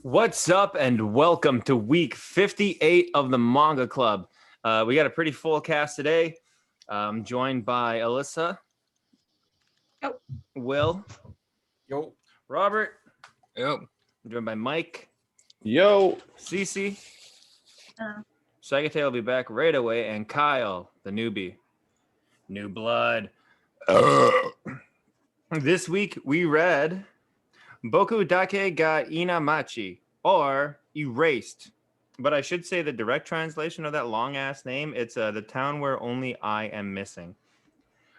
What's up, and welcome to week 58 of the Manga Club. We got a pretty full cast today. I'm joined by Alyssa. Yo. Will. Yo. Robert. Yo. I'm joined by Mike. Yo. Cece. Sachiko will be back right away, and Kyle, the newbie. New blood. This week we read Boku Dake ga Inamachi, or Erased. But I should say the direct translation of that long-ass name, it's the town where only I am missing.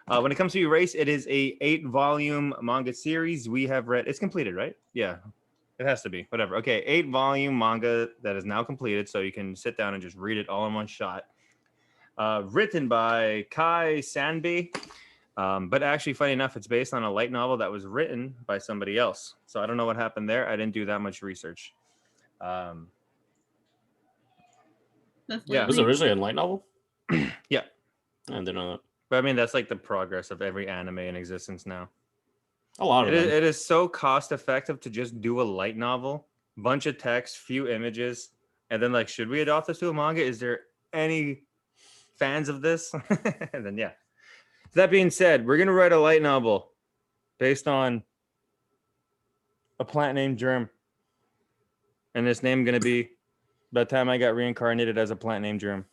When it comes to Erased, it is a 8-volume manga series. We have read, it's completed, right? Yeah, it has to be, whatever. Okay, 8-volume manga that is now completed, so you can sit down and just read it all in one shot. Written by Kai Sanbi. But actually, funny enough, it's based on a light novel that was written by somebody else. So I don't know what happened there. I didn't do that much research. Yeah. Was it originally a light novel? Yeah. I didn't know that. But I mean, that's like the progress of every anime in existence now. A lot of them. It is so cost effective to just do a light novel, bunch of text, few images, and then like, should we adopt this to a manga? Is there any fans of this? And then yeah. That being said, we're going to write a light novel based on a plant named Germ. And this name going to be, by the time I got reincarnated as a plant named Germ.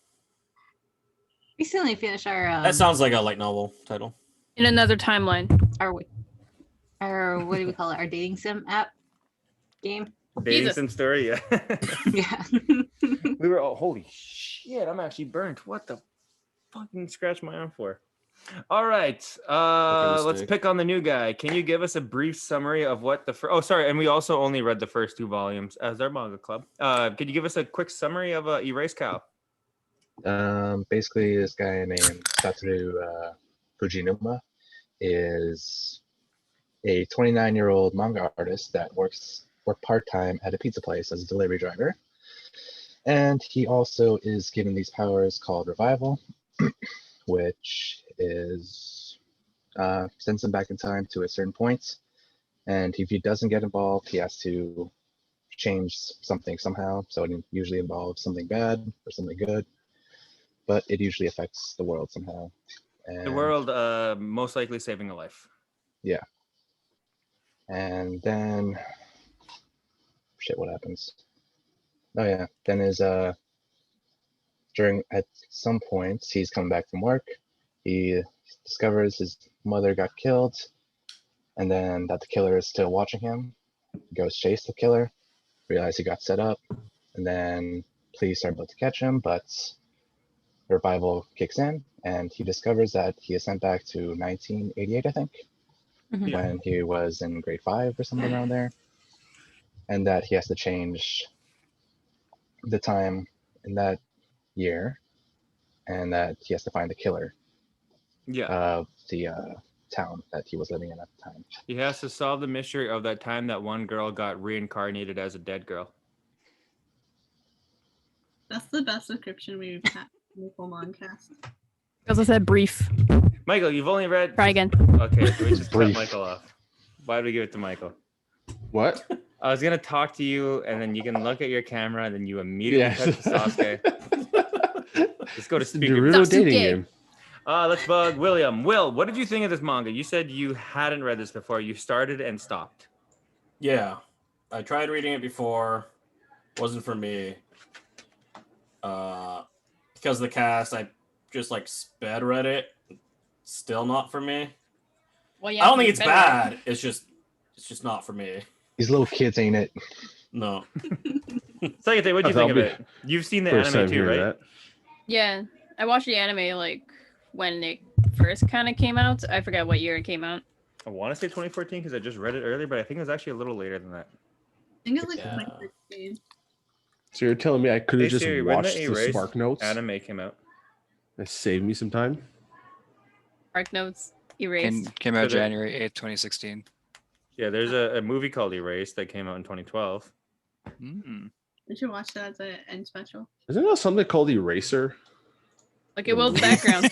Recently finished our That sounds like a light novel title. In another timeline. our what do we call it? Our dating sim app game. Dating Jesus. sim story, yeah. Yeah. We were, oh, holy shit, I'm actually burnt. What the fucking scratch my arm for? All right, let's pick on the new guy. Can you give us a brief summary of what the oh, sorry, and we also only read the first 2 volumes as our manga club. Could you give us a quick summary of Erase Cow? Basically, this guy named Satoru Fujinuma is a 29-year-old manga artist that works part-time at a pizza place as a delivery driver. And he also is given these powers called Revival, which is sends him back in time to a certain point. And if he doesn't get involved, he has to change something somehow. So it usually involves something bad or something good, but it usually affects the world somehow. And The world, most likely saving a life. yeah. And then, shit, what happens? Oh yeah, then is at some point he's coming back from work. He discovers his mother got killed, and then that the killer is still watching him. He goes chase the killer, realize he got set up, and then police are about to catch him, but Revival kicks in, and he discovers that he is sent back to 1988, I think, when he was in grade 5 or something around there, and that he has to change the time in that year, and that he has to find the killer of the town that he was living in at the time. He has to solve the mystery of that time that one girl got reincarnated as a dead girl. That's the best description we've had in the full Moncast. As I said, brief. Michael, you've only read... Try again. Okay, so we just cut Brief. Michael off. Why did we give it to Michael? What? I was going to talk to you, and then you can look at your camera, and then you immediately touch the Sasuke. Let's go to speaker. Naruto dating Sasuke. game. Let's bug William. Will, what did you think of this manga? You said you hadn't read this before. You started and stopped. Yeah. I tried reading it before. Wasn't for me. Because of the cast, I just like sped read it. Still not for me. Well, I don't think it's bad. It's just not for me. These little kids ain't it. No. Second thing, what do you That'll think of be it? You've seen the First anime time too, hearing right? that. Yeah, I watched the anime like when it first kind of came out. I forget what year it came out. I want to say 2014 because I just read it earlier, but I think it was actually a little later than that. I think it's like Yeah. 2016. So you're telling me I could have Hey, just Siri, when watched the the Erased Spark Notes? Anime came out. That saved me some time. Arc Notes erased. Came out So the- January 8th, 2016. Yeah, there's a movie called Erased that came out in 2012. Mm. We should watch that as an end special. Isn't there something called Eraser? Like it Will's background.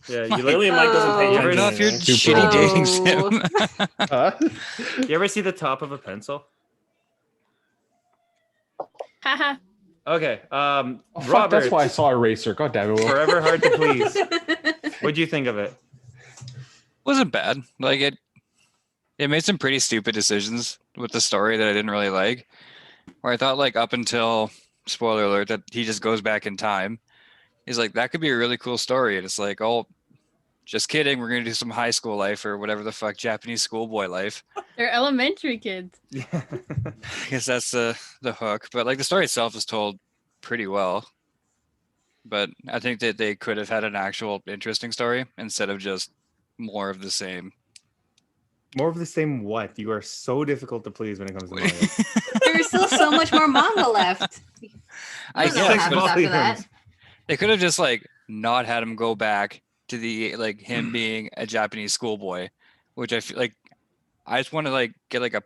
Yeah, you Clearly, Mike doesn't pay You ever Turn attention. off your Super shitty Bowl. dating sim. Huh? You ever see the top of a pencil? Haha. Okay. Oh, fuck, Robert. that's why I saw Eraser. God damn it, Will. Forever Hard to Please. What'd you think of it? Wasn't bad. Like it made some pretty stupid decisions with the story that I didn't really like. Where I thought like up until spoiler alert that he just goes back in time. He's like, that could be a really cool story. And it's like, oh, just kidding. We're gonna do some high school life or whatever the fuck Japanese schoolboy life. They're elementary kids. I guess that's the hook. But like the story itself is told pretty well. But I think that they could have had an actual interesting story instead of just more of the same. More of the same what? You are so difficult to please when it comes to manga. There's still so much more manga left. I don't know what guess, happens but after that. they could have just like not had him go back to the like him being a Japanese schoolboy, which I feel like I just want to like get like a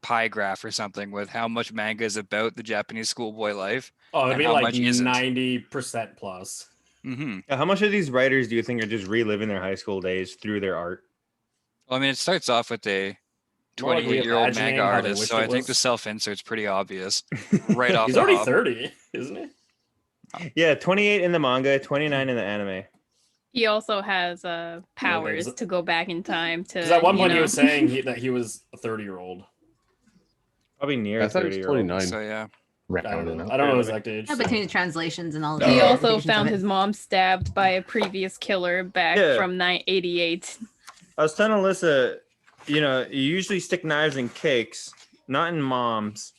pie graph or something with how much manga is about the Japanese schoolboy life. Oh, it'd and be how like much isn't. 90% plus. Mm-hmm. How much of these writers do you think are just reliving their high school days through their art? Well, I mean, it starts off with a More like 28-year-old reimagining manga how they artist, wished so it I think the was. self-insert's pretty obvious right off He's the already hop. 30, isn't he? Yeah, 28 in the manga, 29 in the anime. He also has powers there's- to go back in time to. Because at one point he know. was saying that he was a 30-year-old. Probably near I thought he was 30-year-old. 29. So yeah. I don't know his exact age. Yeah, so- between the translations and all. He the also adaptations found of it. his mom stabbed by a previous killer back Yeah. from 988. I was telling Alyssa, you usually stick knives in cakes, not in moms.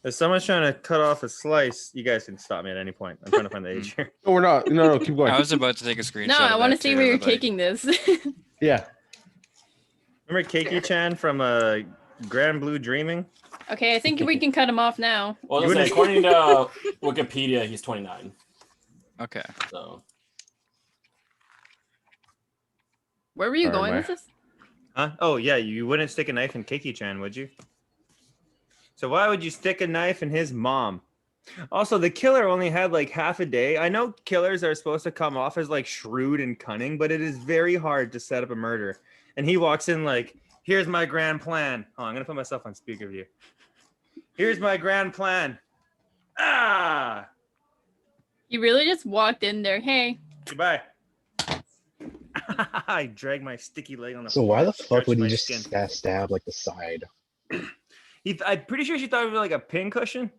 If someone's trying to cut off a slice, you guys can stop me at any point. I'm trying to find the age here. No, we're not. No, keep going. I was about to take a screenshot. No, I want to see where you're taking this. Yeah. Remember Keiki-chan from Grand Blue Dreaming? Okay, I think we can cut him off now. Well, You listen, wouldn't- according to Wikipedia, he's 29. Okay. So Where were you Sorry, going my- with this? Huh? Oh, yeah, you wouldn't stick a knife in Keiki-chan, would you? So why would you stick a knife in his mom? Also, the killer only had like half a day. I know killers are supposed to come off as like shrewd and cunning, but it is very hard to set up a murder. And he walks in like, here's my grand plan. Oh, I'm going to put myself on speaker view. Here's my grand plan. Ah! You really just walked in there. Hey, Goodbye. I dragged my sticky leg on the So floor. why the fuck stretched would my he just skin. stab like the side? I'm pretty sure she thought it was like a pin cushion.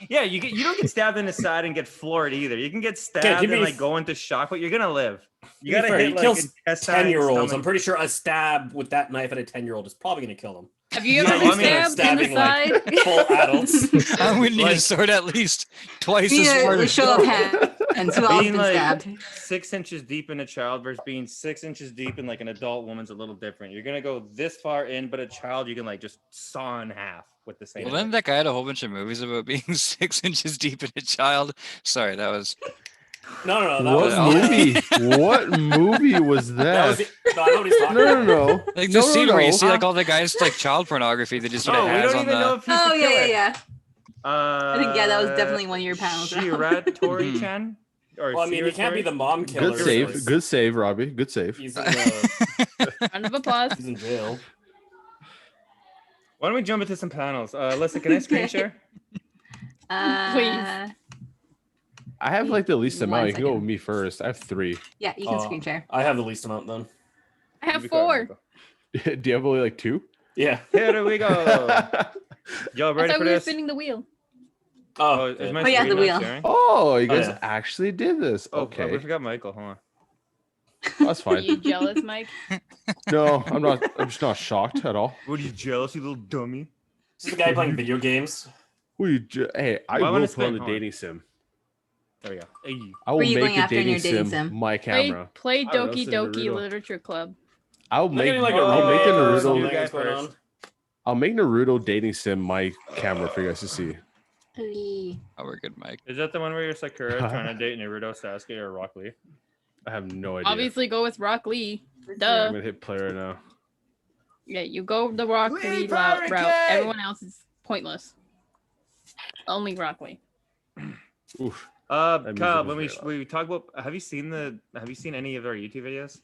Yeah, you don't get stabbed in the side and get floored either. You can get stabbed to and be like go into shock, but you're gonna live. You to be gotta fair, hit he like kills intestine, 10-year-olds. I'm stomach. pretty sure a stab with that knife at a 10-year-old is probably going to kill them. have you Yeah, ever well, been I mean, stabbed in the stabbing, side? Full adults. I would need Like- a sword at least twice We as need hard a as show of hands and who else Being been like stabbed. 6 inches deep in a child versus being 6 inches deep in like an adult woman's a little different. You're gonna go this far in, but a child you can like just saw in half with the same. Well, then that guy had a whole bunch of movies about being 6 inches deep in a child. Sorry, that was No, that What was movie? What movie was That was that? no, I know what he's talking No, about. no, no. like the No, scene no, where you no. see like all the guys like child pornography that just sort of Oh, we has don't on even know the. if he's Oh the yeah, killer. yeah. I think, yeah, that was definitely one of your panels, Ralph. Shiratori-chan? Or Well, I mean, he can't be Shiratori? the mom killer. Good save. because Good save, Robbie. Good save. He's Round of applause. in jail. Why don't we jump into some panels? Alyssa, can I screen share? Please. I have like the least One amount. You can go second. with me first. I have 3. Yeah, you can screen share. I have the least amount then. I have You go ahead, 4. Michael. Do you have only like 2? Yeah. Here we go. Y'all I ready thought for we were this? spinning the wheel. Oh, Oh, is my Oh, yeah, screen the not wheel. sharing? Oh, you guys yeah. actually did this. Oh, Okay, we forgot Michael. Hold on. that's Are fine. you jealous, Mike? No, I'm not. I'm just not shocked at all. What are you jealous, you little dummy? This is the guy playing video games. Hey, I Well, I wanna will spin- put on the hold on. dating sim. There we go. Hey. I will Where you make going a after in dating your dating sim sim? my camera. Play I don't know, Doki say Doki Naruto. Literature Club. I'll Look make. at like a I'll make the remake or Naruto. something You that's guys going first. on. I'll make Naruto dating sim my camera for you guys to see. Oh, we're good, Mike. Is that the one where you're Sakura trying to date Naruto, Sasuke, or Rock Lee? I have no idea. Obviously, go with Rock Lee. I'm Duh. gonna hit play right now. Yeah, you go the Rock Lee Lee route. Barricade! Everyone else is pointless. Only Rock Lee. Oof. Kyle, music when was very we talk about, have you seen any of our YouTube videos?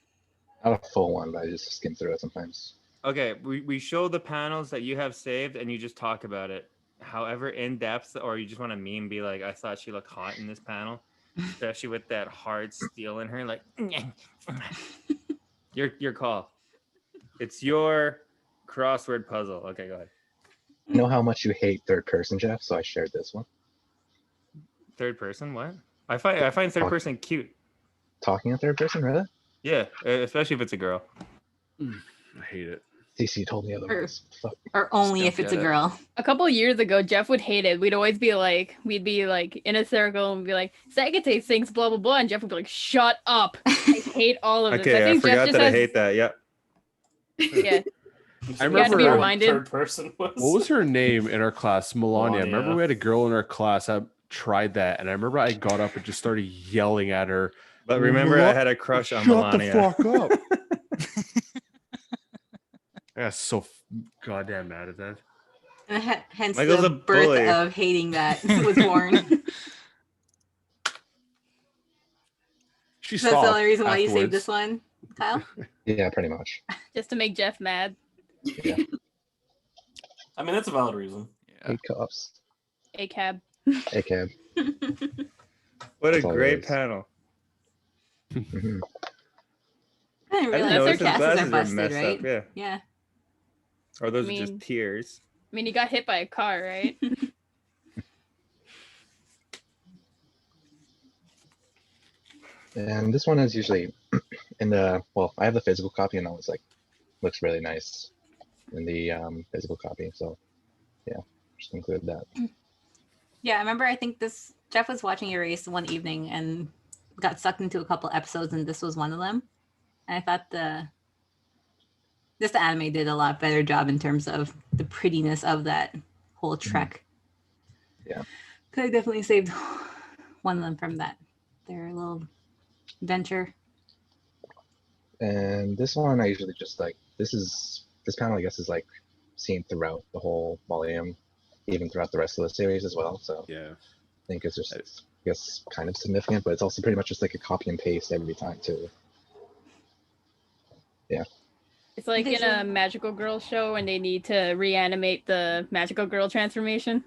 Not a full one, but I just skim through it sometimes. Okay, we show the panels that you have saved, and you just talk about it. however in depth, or you just want a meme, be like, I thought she looked hot in this panel, especially with that hard steel in her. Like, your call. It's your crossword puzzle. Okay, go ahead. I know how much you hate third person, Jeff, so I shared this one. Third person? What? I find third person cute. Talking in third person, really? Yeah, especially if it's a girl. I hate it. CC told me otherwise. Fuck. Or only don't if it's get a it. girl. A couple years ago, Jeff would hate it. We'd always be like, in a circle and be like, Sakate thinks blah blah blah, and Jeff would be like, shut up. I hate all of this. Okay, I think Jeff forgot just that I has, hate that. Yeah. Yeah. I You had to be remember reminded. Third person was. what was her name in our class? Melania. I remember Melania. we had a girl in our class that tried that, and I remember I got up and just started yelling at her. But remember, I What? had a crush on Shut Melania. the fuck up. I got so goddamn mad at that. And hence Michael's the a birth bully. of hating that was born. She So that's the stopped only reason why you saved afterwards. this one, Kyle? Yeah, pretty much. Just to make Jeff mad. I mean, that's a valid reason. Yeah. Hate cops. A cab. ACAB. What a That's all it great is. panel. Mhm. I didn't I didn't realize know their his classes glasses are were busted, messed right? up. Yeah. Yeah. Or those I are mean- just tears. I mean, he got hit by a car, right? And this one is usually in the, well, I have the physical copy and that was like, looks really nice in the physical copy. So yeah, just include that. Yeah, I remember I think Jeff was watching Erase one evening and got sucked into a couple episodes and this was one of them. And I thought the anime did a lot better job in terms of the prettiness of that whole trek. Yeah. Could have definitely saved one of them from their little venture. And this one, I usually just like, this panel, I guess, is like seen throughout the whole volume, even throughout the rest of the series as well. So Yeah. I think it's just, I guess, kind of significant, but it's also pretty much just like a copy and paste every time too. It's like in a magical girl show when they need to reanimate the magical girl transformation.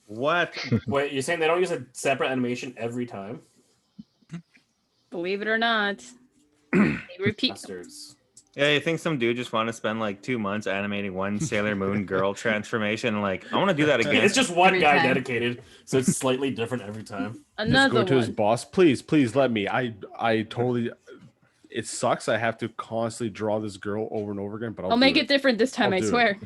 What? Wait, you're saying they don't use a separate animation every time? Believe it or not. They repeat. Bastards. Yeah, you think some dude just want to spend like 2 months animating one Sailor Moon girl transformation? Like, I want to do that again. It's just one Every guy time. dedicated, so it's slightly different every time. Just Another go to his one. boss. Please let me. I totally. It sucks. I have to constantly draw this girl over and over again, but I'll make do it different this time, I'll I do swear.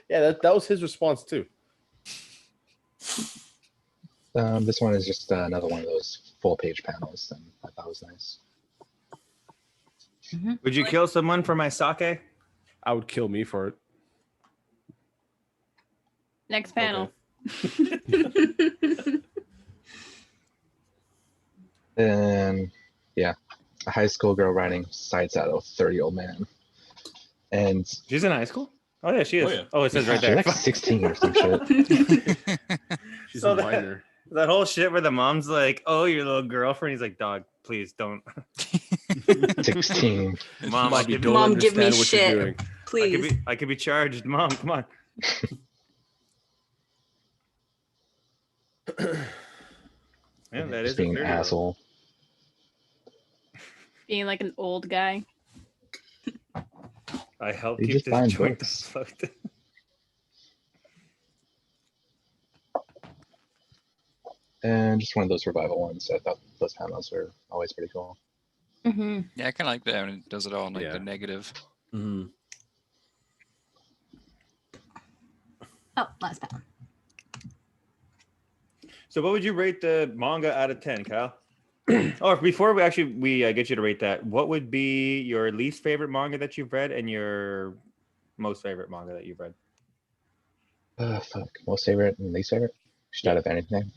Yeah, that was his response too. This one is just another one of those full page panels, and I thought it was nice. Would you kill someone for my sake? I would kill me for it. Next panel. And yeah, a high school girl riding side saddle, 30-year-old man. And She's in high school? Oh, yeah, she is. Oh, yeah. Oh, it says right she's there. like 16 or some shit. She's So a that- minor. That whole shit where the mom's like, oh, your little girlfriend. He's like, dog, please don't. 16. Mom, Mom, you I don't Mom, give me understand what shit. you're doing. Please. I could be charged. Mom, come on. Yeah, that is Just being a an 30-year-old. asshole. Being like an old guy. I help You keep just this find joint books. afloat. And just one of those revival ones. I thought those panels were always pretty cool. Mm-hmm. Yeah, I kind of like that when it does it all in like Yeah. the negative. Mhm. Oh, last panel. So what would you rate the manga out of 10, Kyle? Or before we get you to rate that, what would be your least favorite manga that you've read and your most favorite manga that you've read? Fuck. Most favorite and least favorite? Just out of anything.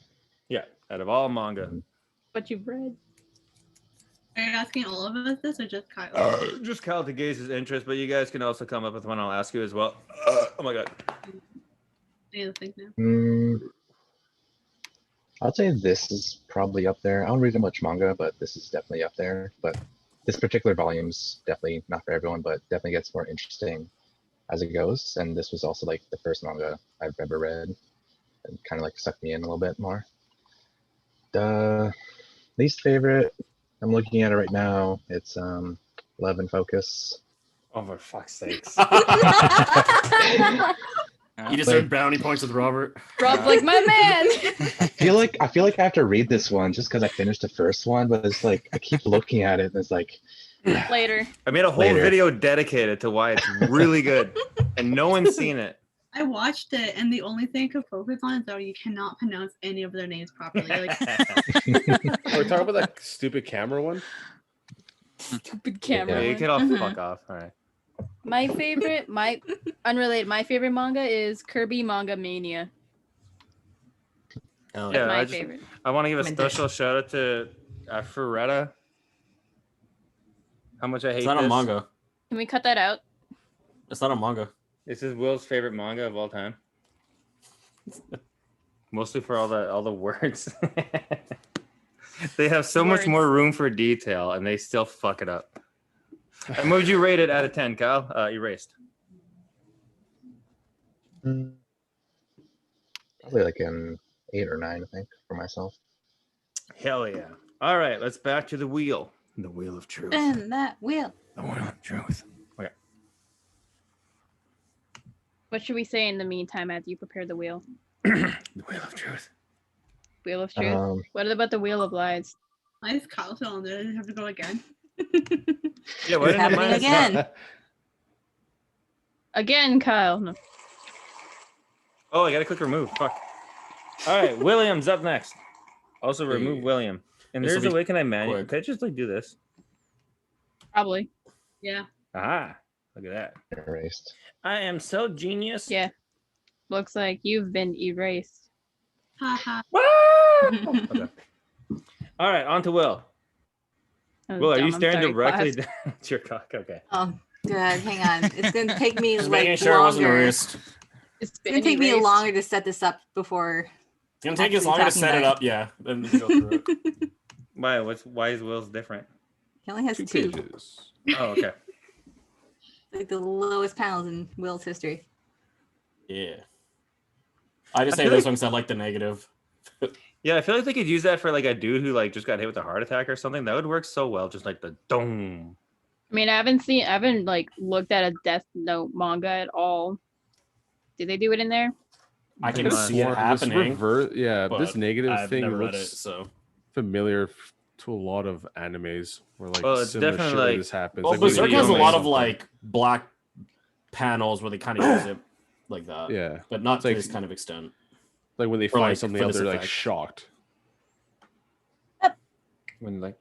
Yeah, out of all manga. What you've read. Are you asking all of us this or just Kyle? Just Kyle to gauge his interest, but you guys can also come up with one I'll ask you as well. Oh my god. I need to think now. I'd say this is probably up there. I don't read much manga, but this is definitely up there. But this particular volume's definitely not for everyone, but definitely gets more interesting as it goes. And this was also like the first manga I've ever read, and kind of like sucked me in a little bit more. The least favorite, I'm looking at it right now. It's Love and Focus. Oh, for fuck's sakes. You deserve brownie points with Robert. Rob's like, my man. I feel like I have to read this one just because I finished the first one, but it's like I keep looking at it and it's like Later. I made a whole Later. video dedicated to why it's really good, and no one's seen it. I watched it, and the only thing I could focus on is that you cannot pronounce any of their names properly. Like, We're talking about that stupid camera one. Stupid Yeah, camera. you one. can all Mhm. fuck off. All right. My favorite, unrelated, my favorite manga is Kirby Manga Mania. Oh, Yeah, My I just- favorite. I want to give a I'm in special shout out to Ferretta. How much I hate It's not a this. manga. Can we cut that out? It's not a manga. This is Will's favorite manga of all time. Mostly for all the words. They have so much Words. more room for detail, and they still fuck it up. And what would you rate it out of 10, Kyle? Erased. probably like an 8 or 9, I think, for myself. Hell yeah. All right, let's back to the wheel. The wheel of truth. And that wheel. The wheel of truth. Okay. What should we say in the meantime as you prepare the wheel? The wheel of truth. Wheel of truth. What about the wheel of lies? why is Kyle still on there? Does it have to go again? Yeah, why didn't Happening mine- again. Again, Kyle. No. Oh, I gotta click remove. Fuck. All right, William's up next. Also remove William. And This'll there's a be way can I manage? quick. Can I just like do this? Probably. Yeah. Aha! Look at that. Erased. I am so genius. Yeah. Looks like you've been erased. Haha. Okay. All right, on to Will. That was Will, are dumb. you I'm staring sorry, directly class. down at your cock? Okay. Oh, good. Hang on. It's gonna take me Just like making sure it wasn't longer. erased. It's It's gonna been take me erased. longer to set this up before. It's gonna take us Actually longer to talking set it about up, yeah. Than to go through it. Why is Will's different? He only has 2 two. pages. Oh, okay. Like the lowest panels in Will's history. Yeah. I just I say feel this like- one because I like the negative. Yeah, I feel like they could use that for like a dude who like just got hit with a heart attack or something. That would work so well, just like the dome. I mean, I haven't like looked at a Death Note manga at all. Did they do it in there? I can This see it This happening. yeah, this but negative I've thing never read looks it, so. familiar to a lot of animes where like Well, it's similar definitely, shit like like- this happens. Well, Like, when Berserk you has a make lot of something. like black panels where they kind of use it like that, yeah, but not It's to like- this kind of extent. like when they Or, find like, something for out, this they're like effect. shocked. When like,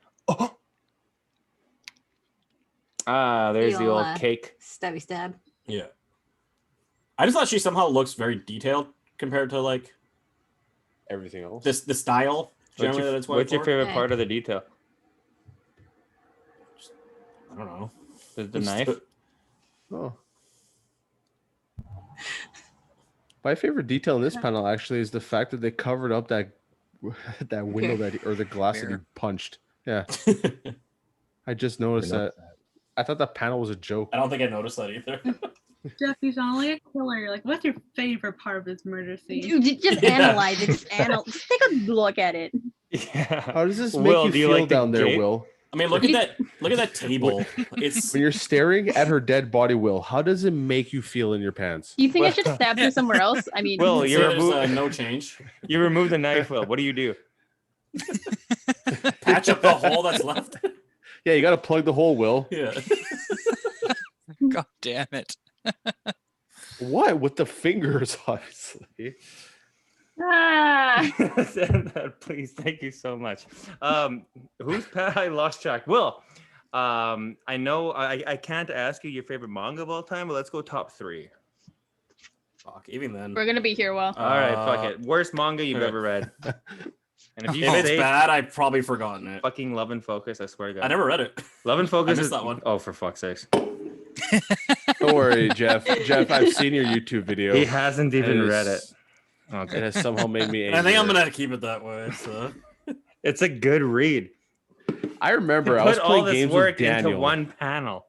oh, there's the Feel, old cake. Stabby stab. Yeah. I just thought she somehow looks very detailed compared to like Everything else. the style generally that it's What's your for. favorite Okay. part of the detail? I don't know. The knife. Oh. My favorite detail in this panel actually is the fact that they covered up that that window or the glass that he Mirror. punched. Yeah, I just noticed that. I thought that panel was a joke. I don't think I noticed that either. Jeff, you sound like a killer. You're like, what's your favorite part of this murder scene? Just Yeah. analyze it. Just take a look at it. Yeah. How does this make Will, you do you feel like the down there, gate? Will? I mean, look at that table. It's When you're staring at her dead body, Will, how does it make you feel in your pants? You think I Well- should stab her somewhere else? I mean, Will, it's- you're there's remo- no change. You remove the knife, Will. What do you do? Patch up the hole that's left. Yeah, you got to plug the hole, Will. Yeah. God damn it. What? With the fingers, obviously. ah, Send that, please. Thank you so much. Who's I lost track. Will. I know I can't ask you your favorite manga of all time, but let's go top 3. Fuck. Even then. we're gonna be here a while. All right, fuck it. Worst manga you've okay. ever read. And if you If it's say bad, I've probably forgotten it. fucking Love and Focus, I swear to God. I never read it. Love and Focus missed is that one. Oh, for fuck's sakes. Don't worry, Jeff. Jeff, I've seen your YouTube video. He hasn't even read it. It Okay. has somehow made me angry. I think I'm gonna keep it that way. So. It's a good read. I remember I Put was all playing this games work with Daniel. into one panel.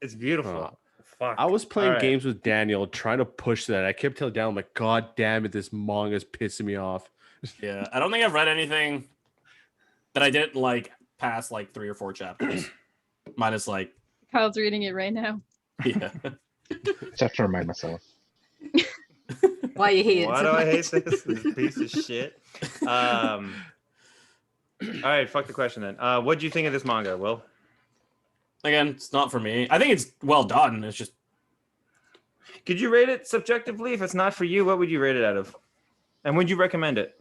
It's beautiful. Oh, fuck. I was playing Alright. games with Daniel trying to push that. I kept telling Daniel, I'm like, God damn it, this manga is pissing me off. Yeah, I don't think I've read anything that I didn't like past like 3 or 4 chapters. Minus like, Kyle's reading it right now. yeah. Just have to remind myself. Why you hate it? Why so do I hate much? this piece of shit? All right, fuck the question then. What do you think of this manga, Will? Again, it's not for me. I think it's well done. It's just Could you rate it subjectively? If it's not for you, what would you rate it out of? And would you recommend it?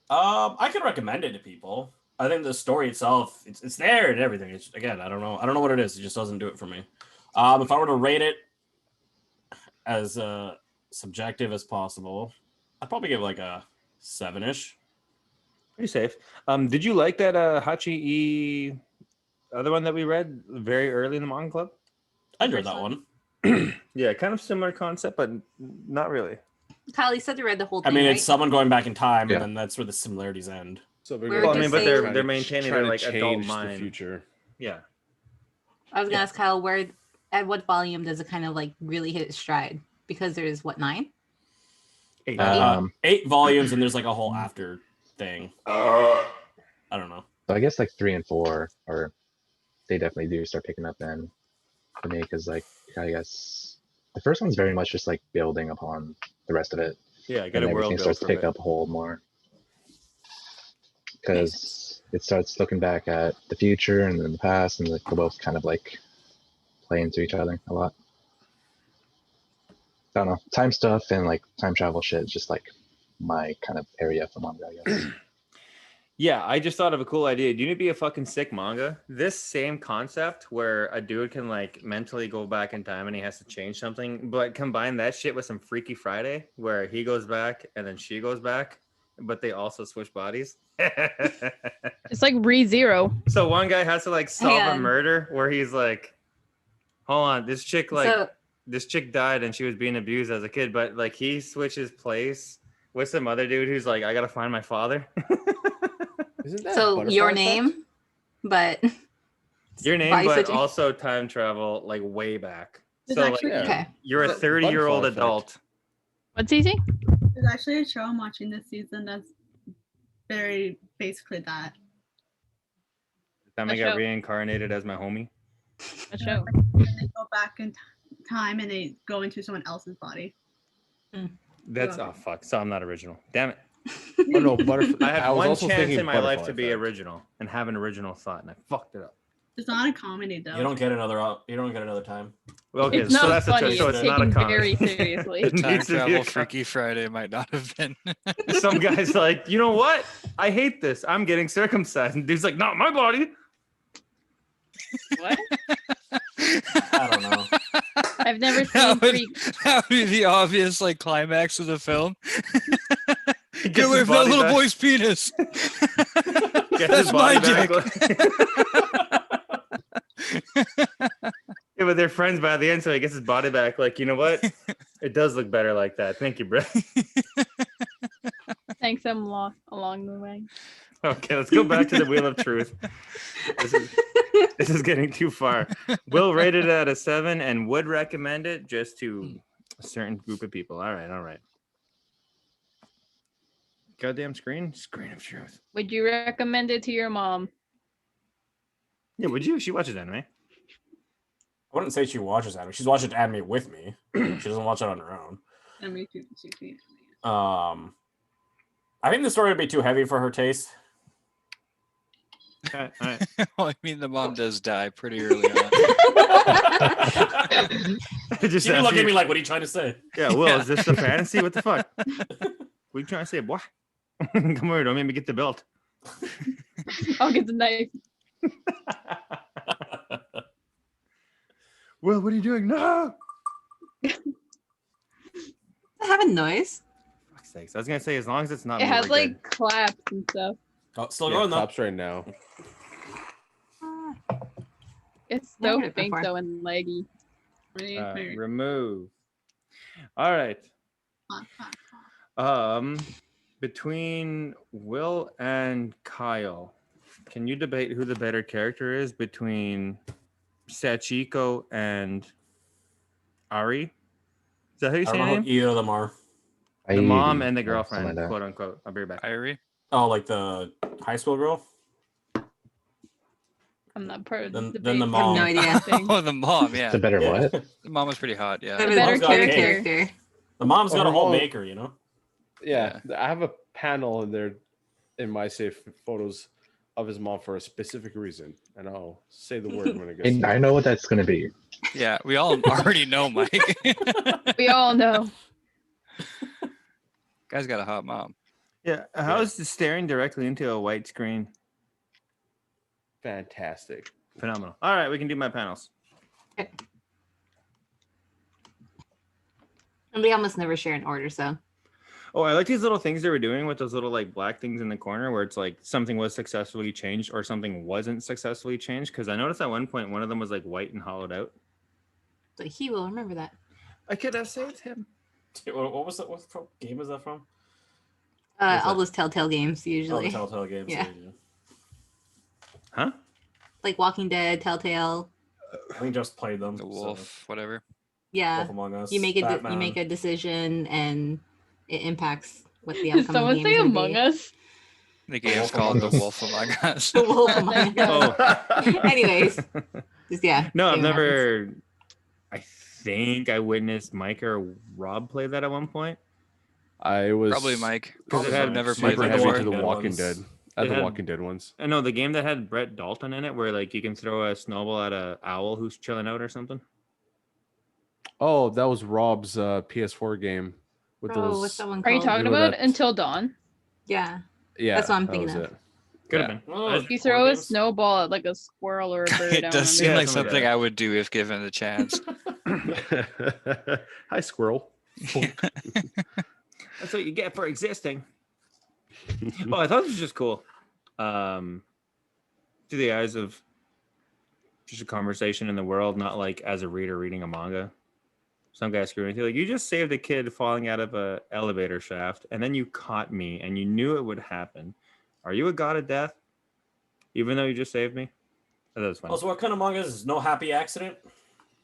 I could recommend it to people. I think the story itself, it's there and everything. It's again, I don't know what it is. It just doesn't do it for me. If I were to rate it as subjective as possible, I'd probably give it like a 7-ish. Pretty safe. Did you like that Hachi other one that we read very early in the manga club? I enjoyed that one. Yeah, kind of similar concept, but not really. Kyle, you said you read the whole I thing, mean, right? it's someone going back in time, Yeah. and then that's where the similarities end. So they're Where Well, I would mean, you but say- they're maintaining their like adult change the mind. future. Yeah. I was gonna ask Kyle at what volume does it kind of like really hit its stride? Because there's what 9? 8. 8 volumes, and there's like a whole after thing. I don't know. So I guess like 3 and 4 are they definitely do start picking up then for me because like I guess the first one's very much just like building upon the rest of it. Yeah, get And a world everything built starts to from pick it. up a hold more. Because it starts looking back at the future and then the past and like they're both kind of like play into each other a lot. I don't know. Time stuff and like time travel shit is just like my kind of area for manga, I guess. Yeah, I just thought of a cool idea. Do you need to be a fucking sick manga? This same concept where a dude can like mentally go back in time and he has to change something, but combine that shit with some Freaky Friday where he goes back and then she goes back, but they also switch bodies. It's like ReZero. So one guy has to like solve a on. murder where he's like, hold on, this chick like So this chick died and she was being abused as a kid, but like he switches place with some other dude who's like, I gotta find my father. Isn't that so butterfly your effect? name, but Your name, body but switching. also time travel like way back. There's So like, actually yeah. Okay. you're a But 30-year-old butterfly effect. adult. What's easy? There's actually a show I'm watching this season that's very basically that. Time I A got show. reincarnated as my homie. A show. And they go back in time and they go into someone else's body. That's Yeah. oh fuck. So I'm not original. Damn it. Oh no, butterfly. I had was one also chance thinking in my life butterfly to be effect. original and have an original thought, and I fucked it up. It's not a comedy though. You don't get another time. Well, okay, It's so not that's funny. a so It's it's not a taken comedy. very seriously. It Time needs to be a travel com- Freaky Friday might not have been. Some guy's like, you know what? I hate this. I'm getting circumcised. And dude's like, not my body. What? I don't know. I've never seen that, would, Freak. that would be the obvious like climax of the film. He Get gets away his from that body little back. boy's penis. Gets That's his body my back. Yeah, but they're friends by the end, so he gets his body back. Like, you know what? It does look better like that. Thank you, bro. Thanks them along the way. Okay, let's go back to the Wheel of Truth. This is getting too far. Will rate it at a 7 and would recommend it just to a certain group of people. All right. Goddamn screen of truth. Would you recommend it to your mom? Yeah, would you? She watches anime. I wouldn't say she watches anime. She's watching anime with me. She doesn't watch it on her own. I mean, she- I think the story would be too heavy for her taste. All right. Well, I mean, the mom does die pretty early on. Just She look asking- at me like, what are you trying to say? Yeah, Will, is this a fantasy? What the fuck? What are you trying to say, boy? Come here, don't make me get the belt. I'll get the knife. Will, what are you doing? No! Does it have a noise? Fuck's sakes. I was gonna say, as long as it's not It has really like claps and stuff. Oh, still Yeah, going though. claps right now. It's Never so heard it faint before. though and leggy. Really good. weird. Remove. All right. Hot, hot, hot. Between Will and Kyle, can you debate who the better character is between Sachiko and Ari. Is that how you I say don't her know who name? either of them are. The mom and the Something girlfriend, like that. quote unquote. I'll be right back. Irie. Oh, like the high school girl? I'm not part of this Then debate. the I have mom. no idea. Oh, the mom. Yeah, The better Yeah. what? the mom was pretty hot. The Yeah. better better got character. cake. The mom's got Oh, a whole her mom- maker, you know? Yeah, I have a panel in there in my safe photos of his mom for a specific reason, and I'll say the word when it gets. And I know what that's gonna be. Yeah, we all already know, Mike. We all know. Guy's got a hot mom. Yeah. How is the staring directly into a white screen? Fantastic. Phenomenal. All right, we can do my panels. And we almost never share in order, so. Oh, I like these little things they were doing with those little like black things in the corner where it's like something was successfully changed or something wasn't successfully changed. Because I noticed at one point one of them was like white and hollowed out. So he will remember that. I could have saved him. What was that? What game was that from? All those Telltale games Oh, usually. the Telltale games. Yeah. Huh? Like Walking Dead, Telltale. I think just played them. The wolf, whatever. Yeah. Wolf Among Us. You make a Batman. decision and it impacts what the outcome Did of someone the say game is Among gonna be. Us? The game's called The Wolf Among Us. The Wolf Among Us. Oh. Anyways, just yeah. No, I've game never. I think I witnessed Mike or Rob play that at one point. I was Probably Mike. Because it Probably had Mike. never super played Like heavy before. to the Dead Walking ones. Dead. It The had- Walking Dead ones. I know the game that had Brett Dalton in it, where like you can throw a snowball happen at a owl who's happen out or something. Oh, that was Rob's PS4 game with Bro, those. what's that one Are you called? talking Remember about that- Until Dawn? Yeah. Yeah, That's what I'm that thinking was of. it. Could Yeah. have been. Oh, I was- You throw a games? snowball at like a squirrel or a bird. It I does don't seem remember. like something like something that. I would do if given the chance. Hi, squirrel. That's what you get for existing. Oh, I thought this was just cool. Through the eyes of just a conversation in the world, not like as a reader reading a manga. Some guy screwing with you. Like, you just saved a kid falling out of a elevator shaft, and then you caught me, and you knew it would happen. Are you a god of death? Even though you just saved me? I thought that was funny. Also, what kind of manga is no happy accident?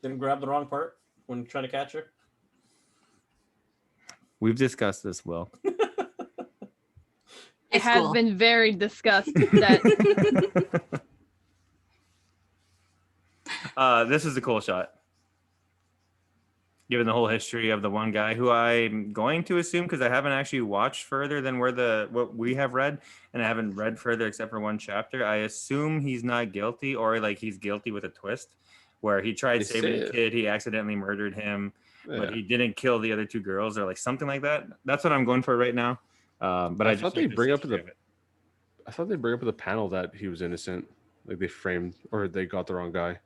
Didn't grab the wrong part when trying to catch her? We've discussed this, Will. It It's has cool. been very discussed that This is a cool shot. Given the whole history of the one guy who I'm going to assume, because I haven't actually watched further than what we have read, and I haven't read further except for one chapter. I assume he's not guilty, or like he's guilty with a twist, where he tried They saving say the it. kid, he accidentally murdered him, but Yeah. he didn't kill the other two girls, or like something like that. That's what I'm going for right now. But I I thought just they like the bring up history the- of it. I thought they'd bring up the panel that he was innocent. Like they framed or they got the wrong guy.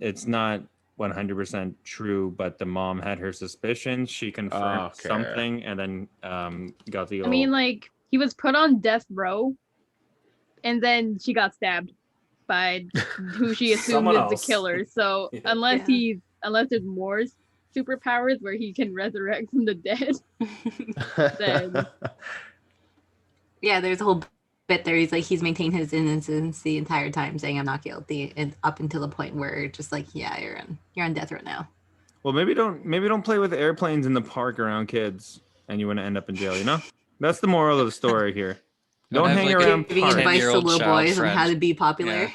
It's not 100% true, but the mom had her suspicions. She confirmed Okay. something, and then got the. I mean, like, he was put on death row, and then she got stabbed by who she assumed Someone is else. the killer. So Yeah. unless Yeah. unless there's more superpowers where he can resurrect from the dead, Then- Yeah, there's a whole bit there. He's maintained his innocence the entire time, saying I'm not guilty, and up until the point where just like, yeah, you're on death row now. Well, maybe don't play with airplanes in the park around kids, and you want to end up in jail. You know, that's the moral of the story here. Don't Don't have, hang like, around Giving parks. advice to 10-year-old little child boys on how friend. to be popular. Yeah.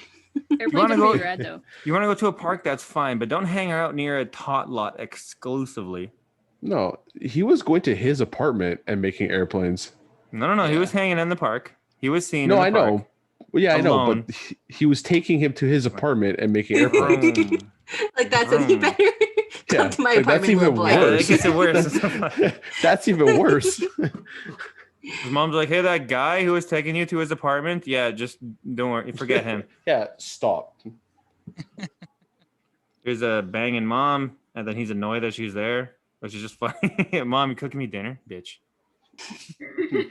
airplanes wanna are go- pretty rad though. You want to go to a park? That's fine, but don't hang out near a tot lot exclusively. No, he was going to his apartment and making airplanes. No. He Yeah. was hanging in the park. He was seen. No, in the I park. know. Well, yeah, I know, Alone. but he was taking him to his apartment and making airplanes. Vroom. Like that's it. You Vroom. better come Yeah, to my like, that's apartment, little even boy. Yeah, worse. it gets it worse. That's even worse. His mom's like, "Hey, that guy who was taking you to his apartment, yeah, just don't worry, forget him." Yeah, stop. There's a banging mom, and then he's annoyed that she's there, which is just funny. Mom, you cooking me dinner, bitch.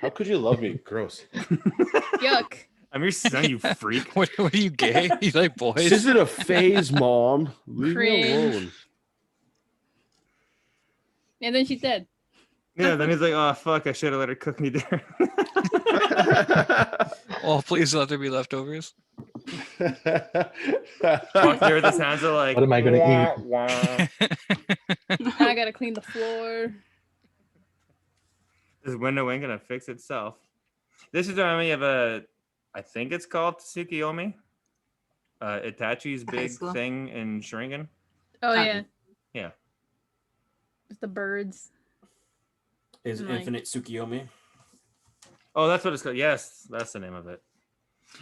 How could you love me? Gross. Yuck. I'm your son, you freak. What are you gay? You like boys? This isn't a phase, Mom. Leave me Cringe. alone. And then she's dead. Yeah, then he's like, "Oh fuck, I should have let her cook me dinner." Oh, please let there be leftovers. Walk through the sounds of like. What am I gonna eat? I gotta clean the floor. This window ain't gonna fix itself. This is reminding me of a, I think it's called Tsukiyomi. Itachi's High big school. thing in Sharingan. Oh Huh. yeah. Yeah. It's the birds. Is Like- Infinite Tsukiyomi? Oh, that's what it's called. Yes, that's the name of it.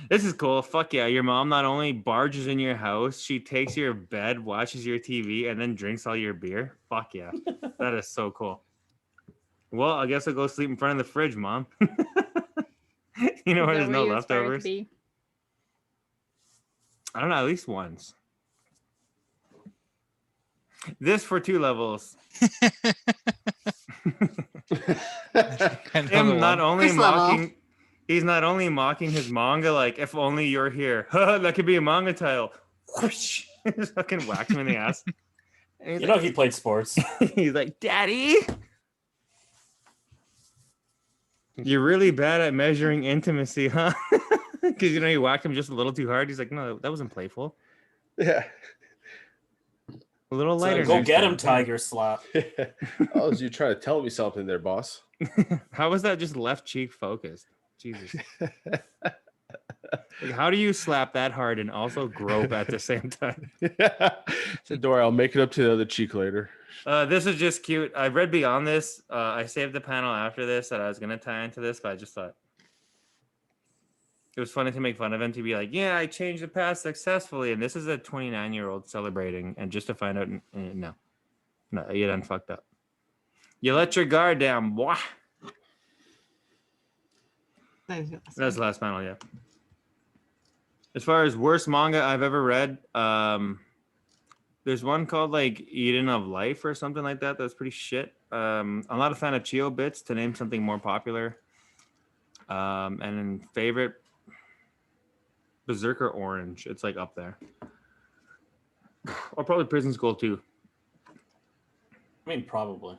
This is cool. Fuck yeah. Your mom not only barges in your house, she takes your bed, watches your TV, and then drinks all your beer. Fuck yeah. That is so cool. Well, I guess I'll go sleep in front of the fridge, Mom. You know where Is there's that no you aspire to leftovers? be? I don't know, at least once. This for 2 levels. Him not only First level. mocking, he's not only mocking his manga, like, if only you're here. That could be a manga title. Whoosh. Just fucking whacked him in the ass. And he's You know he played sports. he's like, Daddy, you're really bad at measuring intimacy, huh? Because, you know, you whacked him just a little too hard. He's like, no, that wasn't playful. Yeah. A little So lighter. go next get time. him, Tiger Slap. Oh, was you trying to tell me something there, boss? How was that just left cheek focused? Jesus. Like, how do you slap that hard and also grope at the same time? Said, don't worry, I'll make it up to the other cheek later. This is just cute. I read beyond this. I saved the panel after this that I was gonna tie into this, but I just thought it was funny to make fun of him, to be like, yeah, I changed the past successfully, and this is a 29-year-old celebrating, and just to find out, no, you done fucked up. You let your guard down, boy. That's the last panel, yeah. As far as worst manga I've ever read, there's one called like Eden of Life or something like that. That's pretty shit. I'm not a fan of Chio Bits, to name something more popular. And then favorite, Berserker Orange. It's like up there. Or probably Prison School too. I mean, probably.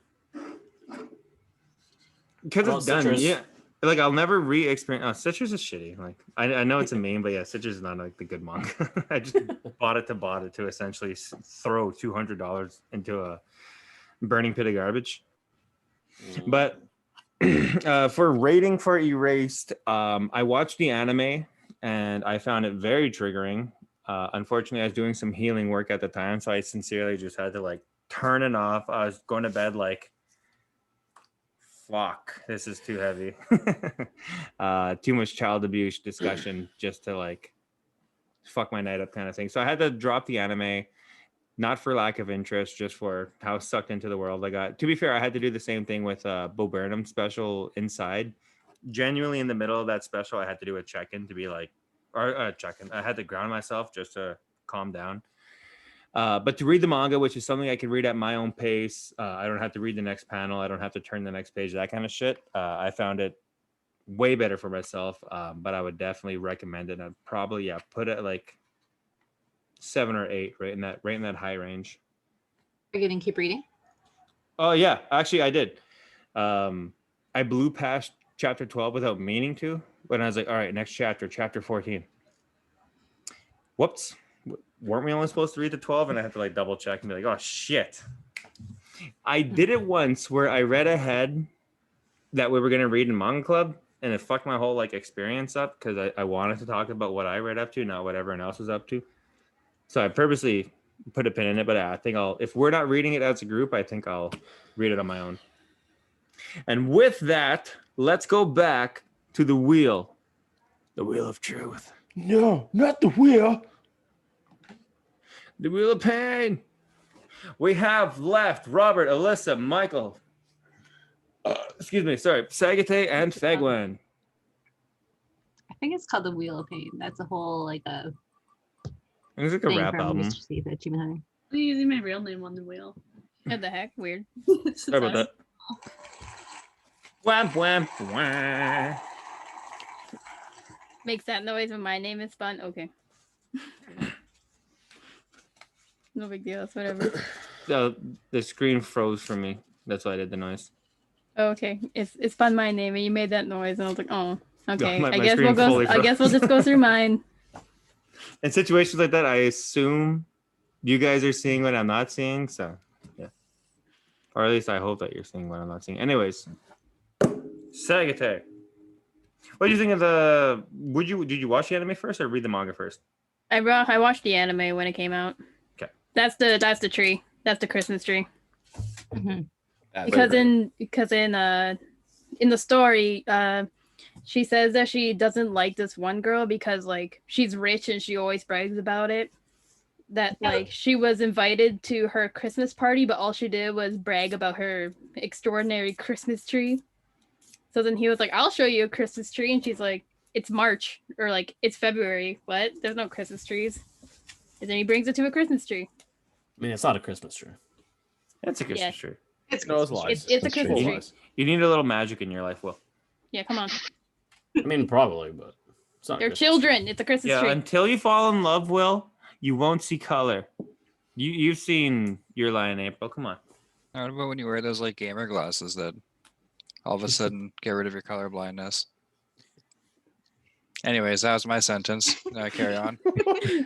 Because Well, it's done. Citrus. Yeah. Like, I'll never re-experience. Oh, Citrus is shitty. Like, I know it's a meme, but yeah, Citrus is not like the good manga. I just bought it to essentially throw $200 into a burning pit of garbage. But for rating for Erased, I watched the anime and I found it very triggering. Unfortunately, I was doing some healing work at the time, so I sincerely just had to like turn it off. I was going to bed like, fuck, this is too heavy. Too much child abuse discussion just to like fuck my night up kind of thing. So I had to drop the anime, not for lack of interest, just for how sucked into the world I got. To be fair, I had to do the same thing with Bo Burnham special Inside. Genuinely in the middle of that special, I had to do a check-in to be like, or check-in. I had to ground myself just to calm down. But to read the manga, which is something I can read at my own pace, I don't have to read the next panel. I don't have to turn the next page, that kind of shit. I found it way better for myself, but I would definitely recommend it. I'd probably, put it like 7 or 8, right in that high range. Are you gonna keep reading? Oh yeah, actually I did. I blew past chapter 12 without meaning to, when I was like, all right, next chapter 14. Whoops. Weren't we only supposed to read the 12? And I had to like double check and be like, oh shit. I did it once where I read ahead that we were going to read in Manga Club, and it fucked my whole like experience up because I wanted to talk about what I read up to, not what everyone else was up to. So I purposely put a pin in it, but I think if we're not reading it as a group, I think I'll read it on my own. And with that, let's go back to the wheel. The wheel of truth. No, not the wheel. The wheel of pain. We have left Robert, Alyssa, Michael. Sagate and Fegwen. I think it's called The Wheel of Pain. That's a whole like a It's like a thing rap from album. Mr. Steve at Chiba Hunter. I'm using my real name on the wheel. What the heck? Weird. Sorry about that. Wham, wham, wham. Makes that noise when my name is fun. Okay. No big deal. It's whatever. The screen froze for me. That's why I did the noise. Oh, okay. It's fun my name and you made that noise and I was like, oh, okay. my I guess screen fully I guess we'll just go through mine. In situations like that, I assume you guys are seeing what I'm not seeing. So, yeah. Or at least I hope that you're seeing what I'm not seeing. Anyways, Sagate. What do you think of the? Did you watch the anime first or read the manga first? I watched the anime when it came out. Okay. That's the tree. That's the Christmas tree. Mhm. Because in the story, she says that she doesn't like this one girl because like she's rich and she always brags about it. That like she was invited to her Christmas party, but all she did was brag about her extraordinary Christmas tree. So then he was like, I'll show you a Christmas tree. And she's like, it's March or like it's February. What? There's no Christmas trees. And then he brings it to a Christmas tree. I mean, it's not a Christmas tree. It's a Christmas Yeah. tree. It's No, it's lies. It's a That's true. Christmas tree. Lies. You need a little magic in your life, Will. Yeah, come on. I mean, probably, but it's not. a They're Christmas children. It's a Christmas Yeah, tree. until you fall in love, Will, you won't see color. You've seen Your Lie in April. Come on. What about when you wear those like gamer glasses that all of a sudden get rid of your color blindness? Anyways, that was my sentence. Carry on.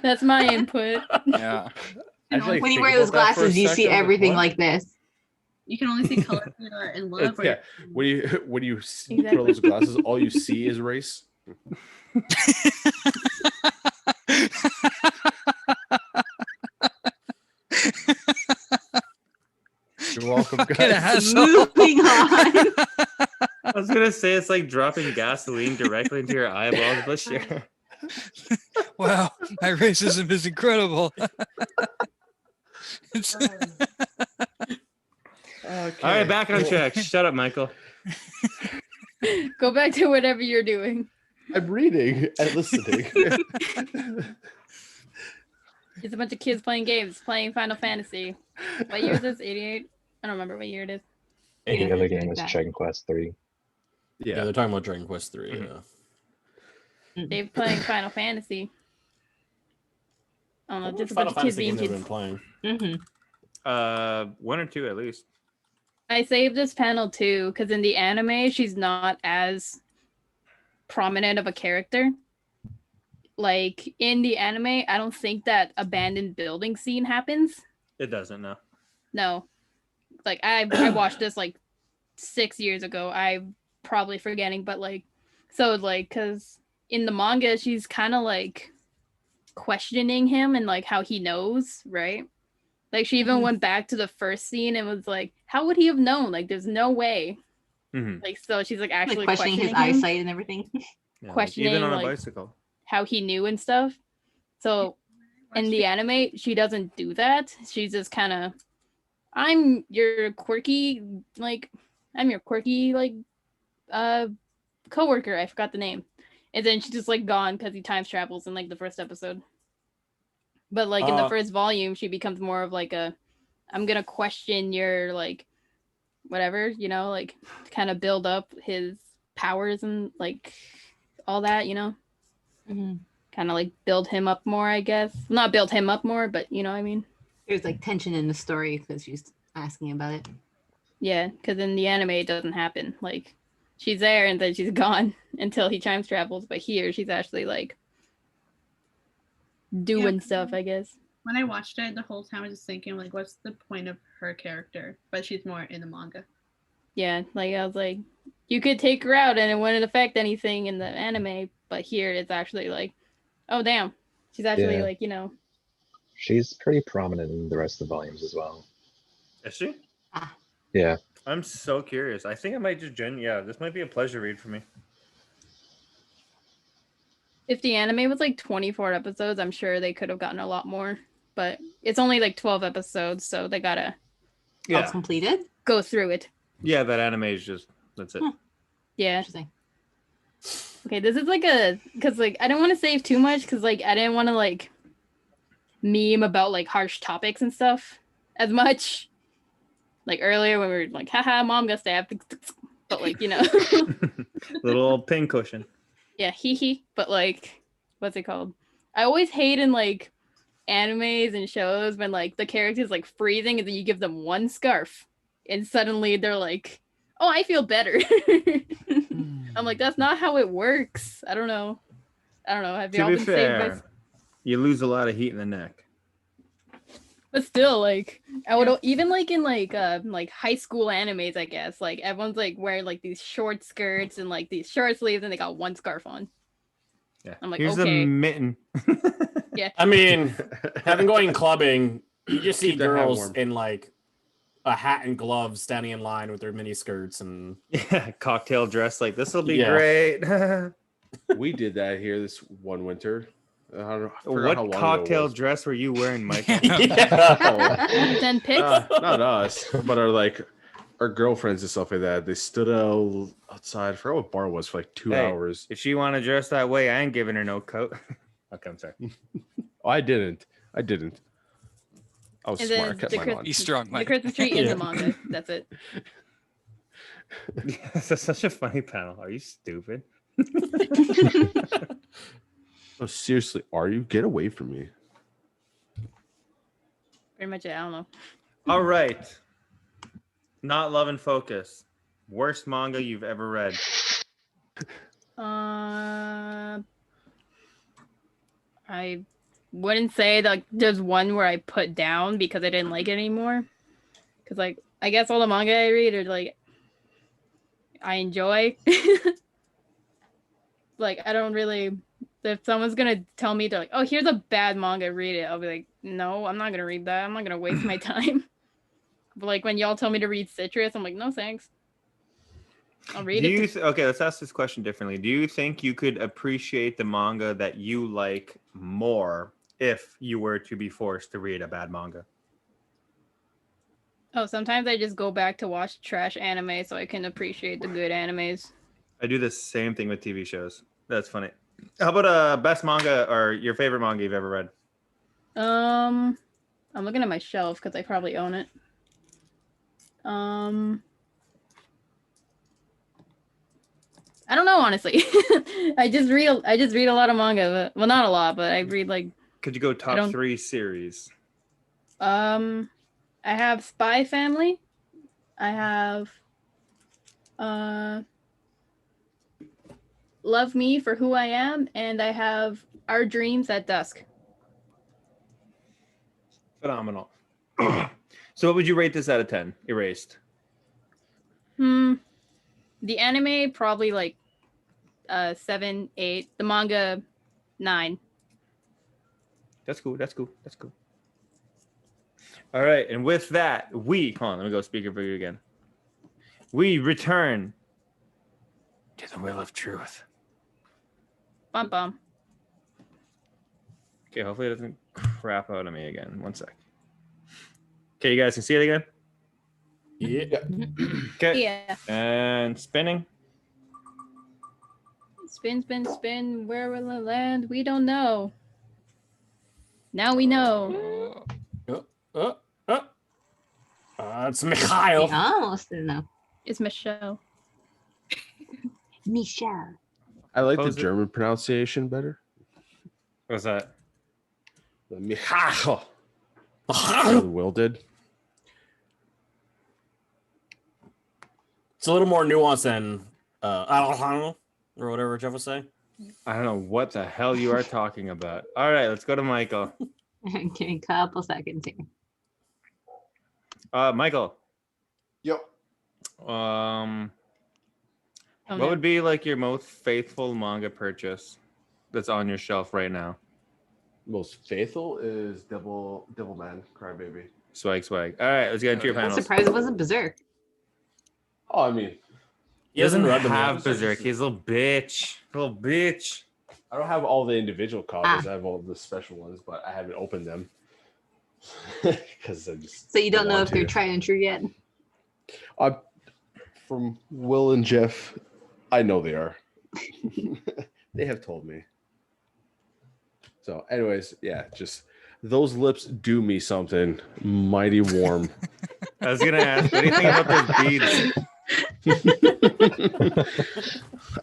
That's my input. Yeah. Actually, When you think wear those about that for a glasses, you see second, everything what? like this. You can only see color when you're in love. Yeah, when you put Exactly. on those glasses, all you see is race. You're welcome, Fucking guys. asshole. Moving on. I was gonna say it's like dropping gasoline directly into your eyeballs, but sure. Wow, my racism is incredible. It's- Okay. All right, back on track. Shut up, Michael. Go back to whatever you're doing. I'm reading and listening. It's a bunch of kids playing games, playing Final Fantasy. What year is this? 88? I don't remember what year it is. The Yeah, other like game is that. Dragon Quest 3. Yeah, Yeah. they're talking about Dragon Quest 3. Mhm. Yeah. They're playing Final Fantasy. I don't know, What just a Final bunch of kids Fantasy being games have kids. been playing? Mhm. One or two at least. I saved this panel too, because in the anime, she's not as prominent of a character. Like in the anime, I don't think that abandoned building scene happens. It doesn't, no. No. Like I watched this like 6 years ago. I'm probably forgetting, but like so like because in the manga she's kind of like questioning him and like how he knows, right? Like she even went back to the first scene and was like, how would he have known? Like there's no way. Mhm. Like so she's like Like actually questioning his him, eyesight and everything. Yeah, Questioning, even on a like- bicycle. how he knew and stuff. So in the anime, she doesn't do that. She's just kind of, I'm your quirky like coworker. I forgot the name. And then she's just like gone because he time travels in like the first episode. But like in the first volume, she becomes more of like a, I'm gonna question your like whatever, you know, like kind of build up his powers and like all that, you know. Mhm. Kind of like build him up more, I guess. Not build him up more, but you know what I mean. There's like tension in the story because she's asking about it. Yeah, because in the anime it doesn't happen. Like she's there and then she's gone until he time travels. But here she's actually like doing stuff, I guess. When I watched it, the whole time I was just thinking, like, what's the point of her character? But she's more in the manga. Yeah, like I was like, you could take her out and it wouldn't affect anything in the anime, but here it's actually like, oh damn, she's actually Yeah. like, you know, She's pretty prominent in the rest of the volumes as well. Is she? Yeah. I'm so curious. I think I might just this might be a pleasure read for me. if the anime was like 24 episodes, I'm sure they could have gotten a lot more. But it's only like 12 episodes, so they gotta All completed. go through it. Yeah, that anime is just that's it. Hmm. Yeah. Interesting. Okay, this is like a because like I don't want to save too much because like I didn't want to like meme about like harsh topics and stuff as much. Like earlier when we were like, haha, mom got stabbed. But like, you know, Little pin cushion. yeah, hee hee. But like, what's it called? I always hate in like animes and shows when like the character's like freezing and then you give them one scarf and suddenly they're like, oh, I feel better. I'm like, that's not how it works. I don't know. Have To y'all be been saved by fair, You lose a lot of heat in the neck. But still, like I would even like in like high school animes, I guess. Like everyone's like wearing like these short skirts and like these short sleeves, and they got one scarf on. Yeah. I'm like, here's okay. a mitten. Yeah. I mean, having going clubbing, you just see Keep that hat girls warm. in like a hat and gloves standing in line with their mini skirts and Yeah, cocktail dress. Like this will be Yeah. great. We did that here this one winter. I forgot how long What ago it cocktail was. dress were you wearing, Michael? yeah. Then pics. Not us, but our girlfriends and stuff like that. They stood outside. I forgot what bar it was for like 2 Hey. hours. If she want to dress that way, I ain't giving her no coat. Okay, I'm sorry. Oh, I didn't. I was And smart. I then kept the mine Chris- on. He's strong, The Mike. Christmas tree is Yeah. a manga. That's it. That's such a funny panel. Are you stupid? Oh, seriously, are you? Get away from me. Pretty much it. I don't know. All right. Not Love and Focus. Worst manga you've ever read. I wouldn't say that like, there's one where I put down because I didn't like it anymore. Because like I guess all the manga I read are like I enjoy. Like I don't really. If someone's gonna tell me they're like, "Oh, here's a bad manga, read it," I'll be like, "No, I'm not gonna read that. I'm not gonna waste my time." But like when y'all tell me to read Citrus, I'm like, "No, thanks. I'll read Do it." you okay, let's ask this question differently. Do you think you could appreciate the manga that you like more if you were to be forced to read a bad manga? Oh, sometimes I just go back to watch trash anime so I can appreciate the good animes. I do the same thing with TV shows. That's funny. How about best manga or your favorite manga you've ever read? I'm looking at my shelf because I probably own it. I don't know, honestly. I just read a lot of manga, but well, not a lot, but I read like Could you go top don't- 3 series? I have Spy Family. I have Love Me for Who I Am, and I have Our Dreams at Dusk. Phenomenal. So what would you rate this out of 10? Erased. The anime probably like 7, 8. The manga 9. That's cool. That's cool. That's cool. All right, and with that, hold on, let me go speaker for you again. We return to the Wheel of Truth. Bum bum. Okay, hopefully it doesn't crap out of me again. One sec. Okay, you guys can see it again? Yeah. Okay. Yeah. And spinning. Spin, spin, spin. Where will it land? We don't know. Now we know. It's Mikhail. I almost didn't know. It's Michelle. Michelle. I like Pose the it. German pronunciation better. What's that? The Michal. Will did. It's a little more nuanced than or whatever Jeff was saying. I don't know what the hell you are talking about. All right, let's go to Michael. Okay, a couple seconds here. Michael. Yep. Oh, What no. would be like your most faithful manga purchase that's on your shelf right now? Most faithful is Devilman Crybaby. Swag. All right, let's get into your I'm panels. surprised it wasn't Berserk. Oh, I mean, He doesn't read them have yet. Berserk. He's a little bitch. Little bitch. I don't have all the individual copies. I have all the special ones, but I haven't opened them because I just. So you don't know want if they're to. tried and true yet. From Will and Jeff, I know they are. They have told me. So, anyways, yeah, just those lips do me something mighty warm. I was gonna ask, what do you think about those beads?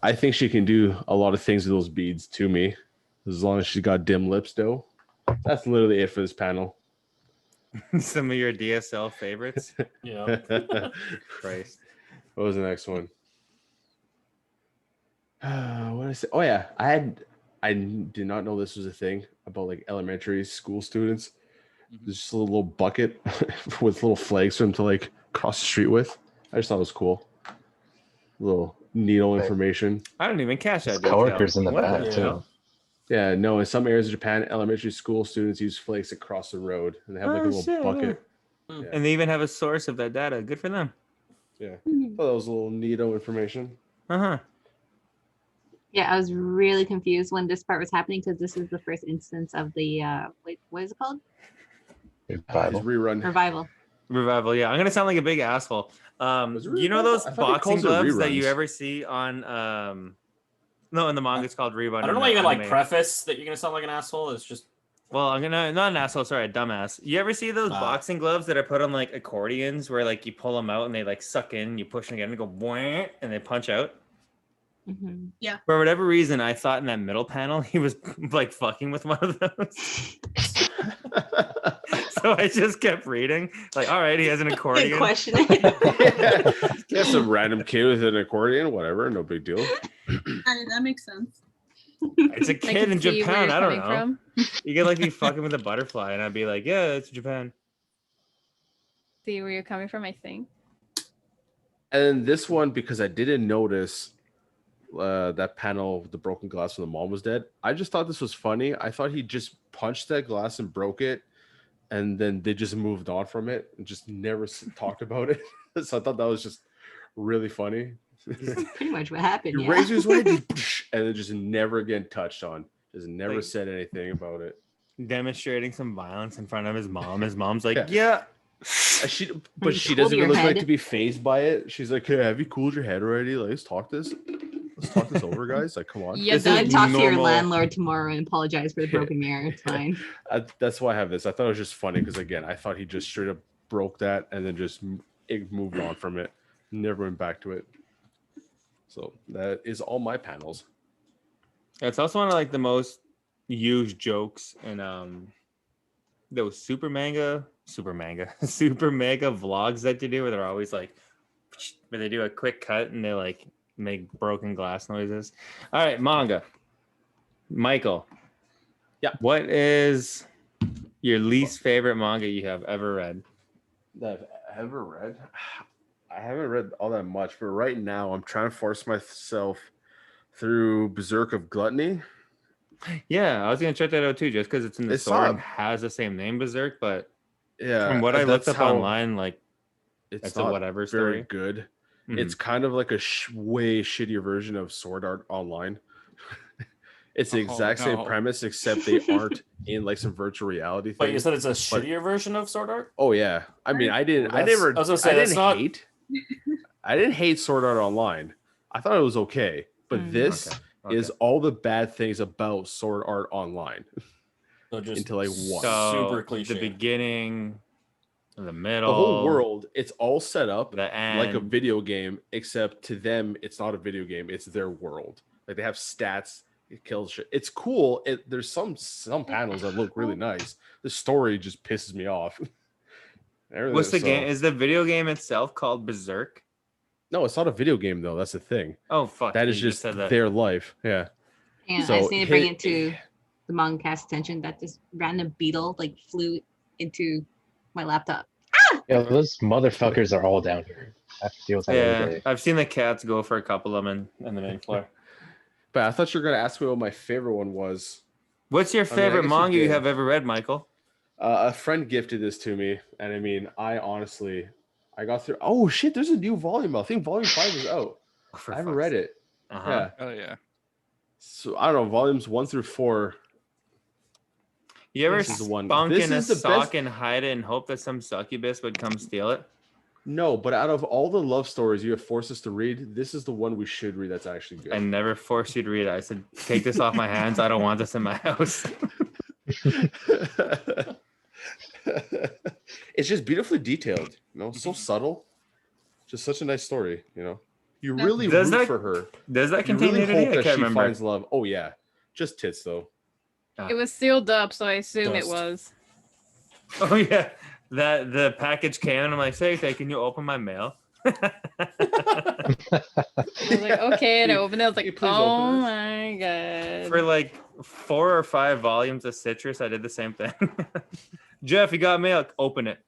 I think she can do a lot of things with those beads to me, as long as she's got dim lips, though. That's literally it for this panel. Some of your DSL favorites. Yeah. Christ. What was the next one? What did I say? Oh yeah, I had I did not know this was a thing about like elementary school students. There's just a little bucket with little flags for them to like cross the street with. I just thought it was cool. Little needle information. I don't even catch that. His coworkers in the What back the too. hell? Yeah, no, in some areas of Japan, elementary school students use flakes to cross the road, and they have like a Oh, little shit. bucket. Mm. Yeah. And they even have a source of that data. Good for them. Yeah, thought that was a little neato information. Uh-huh. Yeah, I was really confused when this part was happening because this is the first instance of the wait, what is it called? His Bible. rerun. Revival. Revival, yeah. I'm gonna sound like a big asshole. Was it You know Revival? those I thought he boxing calls it gloves that you reruns. ever see on no, in the manga it's called Rerun. I don't know in why you the gotta like anime. preface that you're gonna sound like an asshole. It's just Well, I'm gonna not an asshole, sorry, a dumbass. You ever see those boxing gloves that are put on like accordions where like you pull them out and they like suck in, you push them again and go wham, and they punch out? Mm-hmm. For whatever reason, I thought in that middle panel he was like fucking with one of those. So I just kept reading. Like, all right, he has an accordion. Question. Yeah, some random kid with an accordion, whatever, no big deal. That makes sense. It's a I kid can in see where Japan. you're I don't coming know. from. You could like be fucking with a butterfly, and I'd be like, yeah, it's Japan. See where you're coming from, I think. And then this one, because I didn't notice that panel with the broken glass when the mom was dead, I just thought this was funny. I thought he just punched that glass and broke it, and then they just moved on from it and just never talked about it. So I thought that was just really funny. Pretty much what happened. He Yeah. raised his way, and then just never again touched on. Just never Like- said anything about it. Demonstrating some violence in front of his mom. His mom's like, Yeah. yeah. But you she cool doesn't your even look like head. to be phased by it. She's like, "Hey, have you cooled your head already? Like, let's talk this over, guys. Like, come on." Yeah, This Then is talk to your normal. landlord tomorrow and apologize for the broken mirror. It's fine. That's why I have this. I thought it was just funny because again, I thought he just straight up broke that and then just it moved on from it, never went back to it. So that is all my panels. It's also one of like the most used jokes in those super mega vlogs that you do where they're always like where they do a quick cut and they like make broken glass noises. All right, manga. Michael. Yeah. What is your least favorite manga you have ever read? That I've ever read. I haven't read all that much, but right now I'm trying to force myself through Berserk of Gluttony. Yeah, I was gonna check that out too, just because it's in the It's store and not- has the same name, Berserk. But Yeah, from what I looked that's up how- online, like it's that's not a whatever very story. good. Mhm. It's kind of like a way shittier version of Sword Art Online. It's the Oh, exact same no. premise, except they aren't in like some virtual reality thing. But you said it's a shittier version of Sword Art? Oh yeah, I mean, I didn't. I That's- never. I was gonna say, I that's didn't not- hate. I didn't hate Sword Art Online. I thought it was okay, but Mm. this Okay. is all the bad things about Sword Art Online So just until I won. So super cliche. the beginning, the middle, The whole world, it's all set up the end. like a video game, except to them, it's not a video game. It's their world. Like they have stats. It kills shit. It's cool. There's some panels that look really nice. The story just pisses me off. Everything- What's the so- game? Is the video game itself called Berserk? No, it's not a video game though. That's the thing. Oh fuck! That you is just said that. their life. Yeah. And I So just need to bring hit- it to the manga cast attention that this random beetle like flew into my laptop. Yeah, those motherfuckers are all down here. I have to deal with that every Yeah, day. I've seen the cats go for a couple of them in the main floor. But I thought you were gonna ask me what my favorite one was. What's your I mean, I favorite guess you manga you did. have ever read, Michael? A friend gifted this to me, and I mean, I honestly, I got through. Oh shit! There's a new volume. I think volume 5 is out. I haven't read it. Uh-huh. Yeah. Oh yeah. So I don't know. Volumes 1 through 4. You ever This is the one. spunk This in a is the sock best- and hide it and hope that some succubus would come steal it? No, but out of all the love stories you have forced us to read, this is the one we should read. That's actually good. I never forced you to read it. I said, take this off my hands. I don't want this in my house. It's just beautifully detailed, so subtle. Just such a nice story, You really Does root that for her. Does that You contain really nudity? hope I that can't she remember. finds love. Oh yeah, just tits though. It was sealed up, so I assume it Dust. was. Oh yeah, that the package came and I'm like, say, can you open my mail? I was like, okay, and I opened it. I was Can you like, please oh open my god. For like 4 or 5 volumes of Citrus, I did the same thing. Jeff, you got milk. Open it.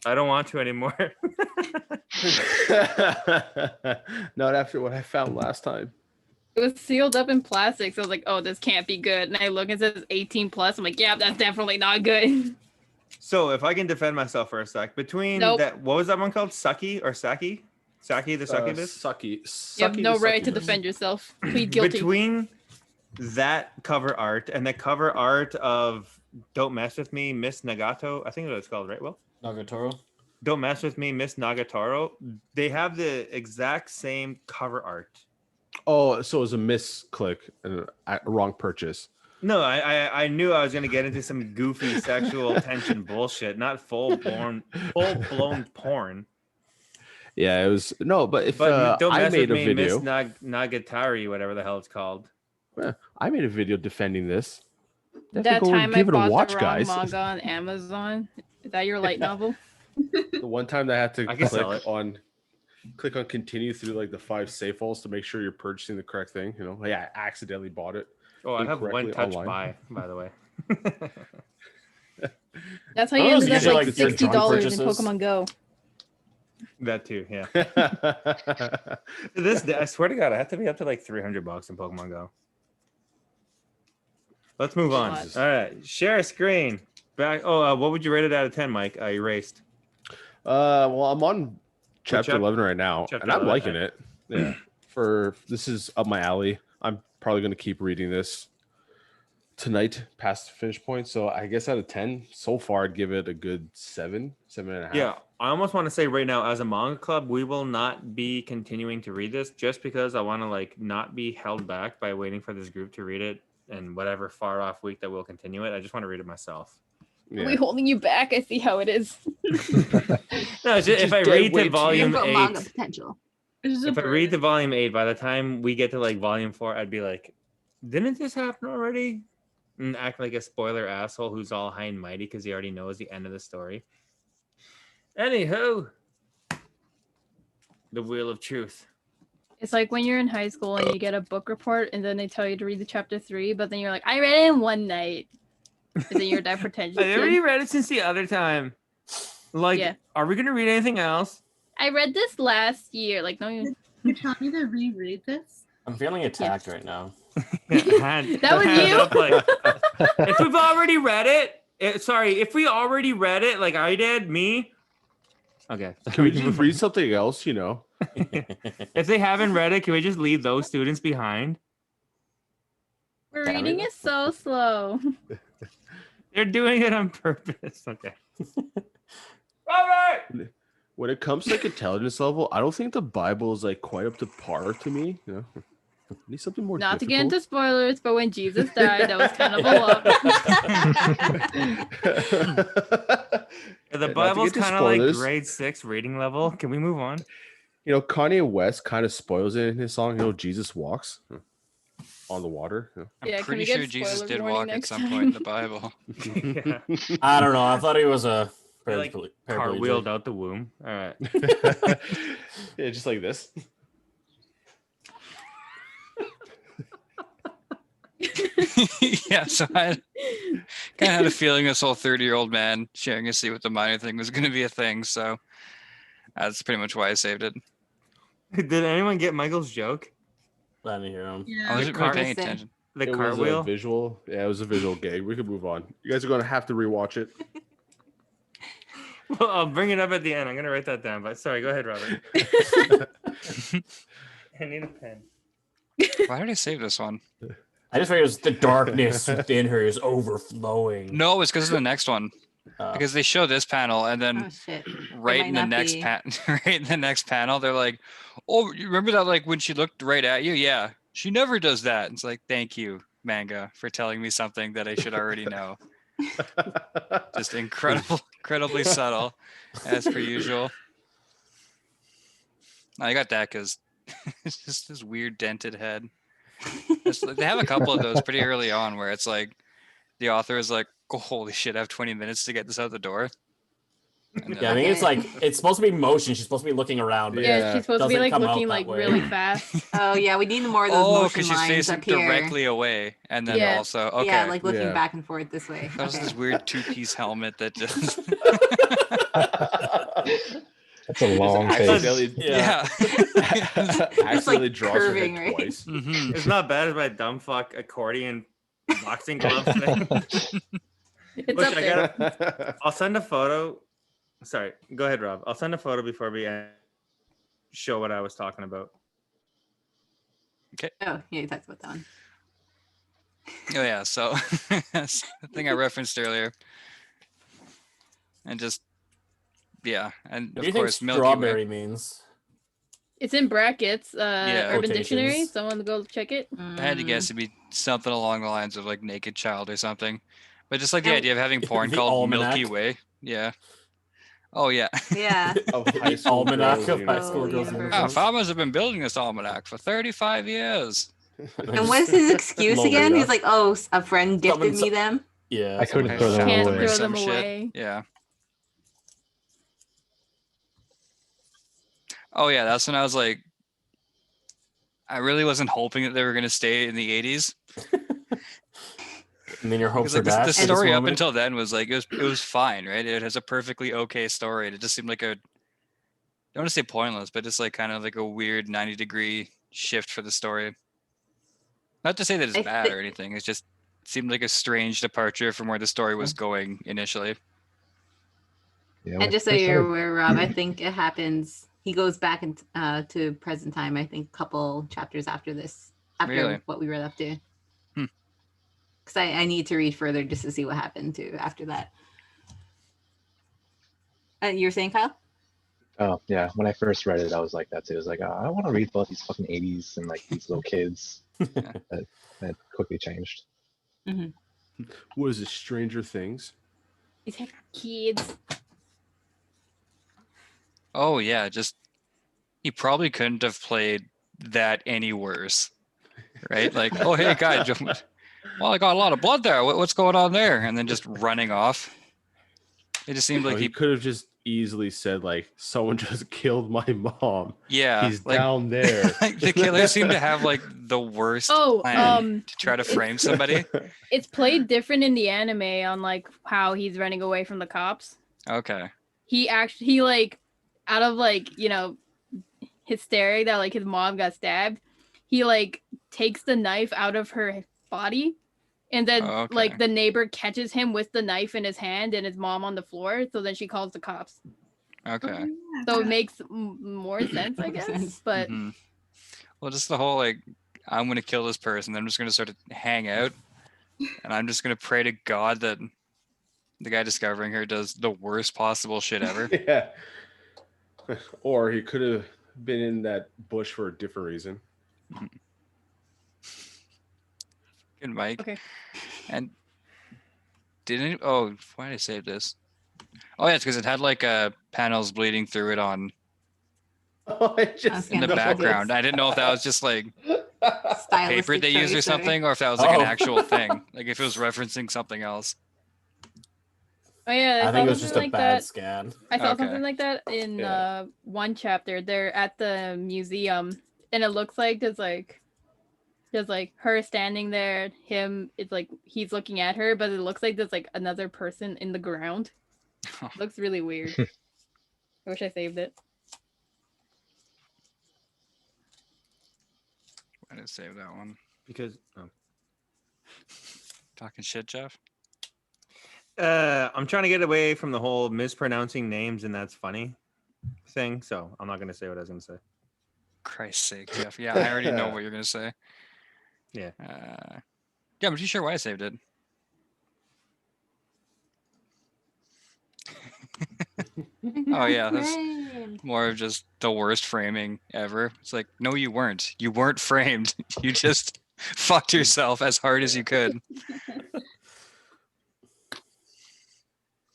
I don't want to anymore. Not after what I found last time. It was sealed up in plastic, so I was like, oh, this can't be good. And I look and it says 18 plus. I'm like, yeah, that's definitely not good. So if I can defend myself for a sec, between Nope. that, what was that one called? Saki or Saki? Saki the succubus? Sucky. You have no right to succubus. defend yourself. Plead guilty. Between that cover art and the cover art of Don't Mess With Me, Miss Nagato, I think that's what it's called, right? Well, Nagatoro. Don't Mess With Me, Miss Nagatoro. They have the exact same cover art. Oh, so it was a misclick and a wrong purchase. No, I knew I was gonna get into some goofy sexual tension bullshit, not full blown porn. Yeah, it was no, but if But Don't I Mess made With a Me, video, Miss Nagatari, whatever the hell it's called. I made a video defending this. That Definitely go and time I give it a bought watch, the wrong guys. manga on Amazon. Is that your light novel? The one time that I had to I can sell click on continue through like the 5 save files to make sure you're purchasing the correct thing. You know, like I accidentally bought it. Oh, I have one touch online. by the way. That's how Oh, you so ended you up get, like like, your drunk $60 in purchases? Pokemon Go. That too, yeah. This day, I swear to God, I have to be up to like $300 in Pokemon Go. Let's move on. God. All right, share a screen. Back. Oh, what would you rate it out of 10, Mike? Erased. Well, I'm on chapter chap- 11 right now, chapter and I'm 11, liking it. Yeah, this is up my alley. I'm probably going to keep reading this tonight past the finish point. So I guess out of 10 so far, I'd give it a good 7.5. Yeah, I almost want to say right now, as a manga club, we will not be continuing to read this just because I want to like not be held back by waiting for this group to read it and whatever far off week that we'll continue it. I just want to read it myself. Yeah. Are we holding you back? I see how it is. No, it's just, if I dead read weight to to volume Info manga 8, potential. It's just a if I read to bird. volume 8, by the time we get to like volume 4, I'd be like, didn't this happen already? And act like a spoiler asshole who's all high and mighty because he already knows the end of the story. Anywho, the wheel of truth. It's like when you're in high school and you get a book report and then they tell you to read the chapter 3, but then you're like, I read it in one night. And then you're that pretentious I already kid. read it since the other time. Like, Yeah. are we gonna read anything else? I read this last year. Like, no, you. You're telling me to reread this? I'm feeling attacked right now. That was you? If we've already read it, if we already read it, like I did, me. Okay. Can we just read something else? You know, If they haven't read it, can we just leave those students behind? We're Damn reading it. it so slow. They're doing it on purpose. Okay. Robert! when it comes to like intelligence level, I don't think the Bible is like quite up to par to me. You know, I need something more. Not to get difficult. into spoilers, but when Jesus died, that was kind of a lot. The Not to Bible's get to kind of like spoilers. grade 6 reading level. Can we move on? You know, Kanye West kind of spoils it in his song. You know, Jesus walks on the water. I'm Yeah, can pretty we get sure Jesus spoiler did warning walk at next some time? point in the Bible. Yeah. I don't know. I thought he was a They, like, cartwheeled out the womb. All right. Yeah, just like this. Yeah, so I kind of had a feeling this whole 30-year-old man sharing a seat with the minor thing was going to be a thing. So that's pretty much why I saved it. Did anyone get Michael's joke? I didn't hear him. I Yeah. wasn't car- really paying Listen. attention. The It was a cartwheel? visual. Yeah, it was a visual gag. We could move on. You guys are going to have to rewatch it. Well, I'll bring it up at the end. I'm going to write that down. But sorry, go ahead, Robert. I need a pen. Why did I save this one? I just figured it was the darkness within her is overflowing. No, it's because of the next one. Because they show this panel and then Oh shit. right might in the not next be. right in the next panel, they're like, "Oh, you remember that? Like when she looked right at you? Yeah, she never does that." It's like, thank you, manga, for telling me something that I should already know. Just incredibly subtle, as per usual. I got that because it's just this weird dented head. They have a couple of those pretty early on where it's like the author is like, oh, holy shit, I have 20 minutes to get this out the door. And then, Yeah, I think it's like it's supposed to be motion. She's supposed to be looking around. But Yeah, Yeah. she's supposed to be Doesn't like come out looking that like way. really fast. Oh yeah, we need more of those oh, motion because she's lines facing up here. directly away, and then Yeah. also okay. Yeah, like looking Yeah. back and forth this way. that was Okay. this weird two-piece helmet that just That's a long face. Accidentally, yeah. accidentally like draws her curving, head right? twice. Mhm. It's not bad as my dumb fuck accordion boxing glove thing. It's Which up I there. gotta- I'll send a photo. Sorry, go ahead, Rob. I'll send a photo before we show what I was talking about. Oh yeah, you talked about that one. Oh yeah, so that's the thing I referenced earlier, and just and What of do you think course Milky strawberry Way. means? It's in brackets. Urban Dictionary. Quotations. Someone go check it. I had to guess it'd be something along the lines of like naked child or something, but just like the And- idea of having porn The called almanac. Milky Way. Yeah. Oh yeah. Yeah. Of high school Almanac girls' of high uniforms. school girls' Oh, Oh, uniforms. farmers have been building this almanac for 35 years. And what's his excuse again? Lolita. He's like, "Oh, a friend gifted Someone's- me them." Yeah, I couldn't something throw like them that. Can't away. throw Some them shit. away. Yeah. Oh yeah, that's when I was like, I really wasn't hoping that they were gonna stay in the 80s. And then your hopes Because are like the dashed. at this story up moment. until then was like it was fine, right? It has a perfectly okay story. And it just seemed like a, I don't want to say pointless, but just like kind of like a weird 90-degree shift for the story. Not to say that it's I bad thi- or anything. It just seemed like a strange departure from where the story was going initially. Yeah, when And I just so first you're started- aware, Rob, I think it happens. He goes back to present time. I think a couple chapters after this, after Really? what we read up to. Hmm. Because I need to read further just to see what happened to after that. You were saying, Kyle? Oh yeah, when I first read it, I was like that too. I was like, I don't want to read about these fucking 80s and like these little kids. that quickly changed. What is it? Stranger Things? These are kids. Oh yeah, just he probably couldn't have played that any worse, right? Like, oh hey guys, well I got a lot of blood there. What's going on there? And then just running off. It just seemed like he he, could have just easily said like, someone just killed my mom. yeah, He's like, down there. like the killer seemed to have like the worst Oh, plan to try to frame somebody. it's played different in the anime on like how he's running away from the cops. Okay. He like out of like, you know, hysteria that like his mom got stabbed, he like takes the knife out of her body, and then Oh, okay. like the neighbor catches him with the knife in his hand and his mom on the floor, so then she calls the cops. Okay. So it makes more sense, I More guess. sense. But Mhm. Well, just the whole like, I'm gonna kill this person. I'm just gonna sort of hang out, and I'm just gonna pray to God that the guy discovering her does the worst possible shit ever. Yeah. Or he could have been in that bush for a different reason. Good Mike. Okay. And didn't oh why did I save this? Oh yeah, it's because it had like panels bleeding through it on Oh, I just in the No. background. I didn't know if that was just like paper Stylistic they used or choice, something, or if that was like an Oh. actual thing. Like if it was referencing something else. oh yeah, I think it was something just a like bad that. scan. I saw Okay. something like that in Yeah. one chapter. They're at the museum, and it looks like there's like her standing there. Him, it's like he's looking at her, but it looks like there's like another person in the ground. Looks really weird. I wish I saved it. I didn't save that one. Because Talking shit, Jeff. I'm trying to get away from the whole mispronouncing names and that's funny thing, so I'm not gonna say what I was gonna say. Christ's sake, Jeff. Yeah, I already know what you're gonna say. Yeah. Yeah, I'm pretty sure why I saved it. Oh yeah, that's Framed. more of just the worst framing ever. It's like, no, you weren't. You weren't framed. You just fucked yourself as hard as you could.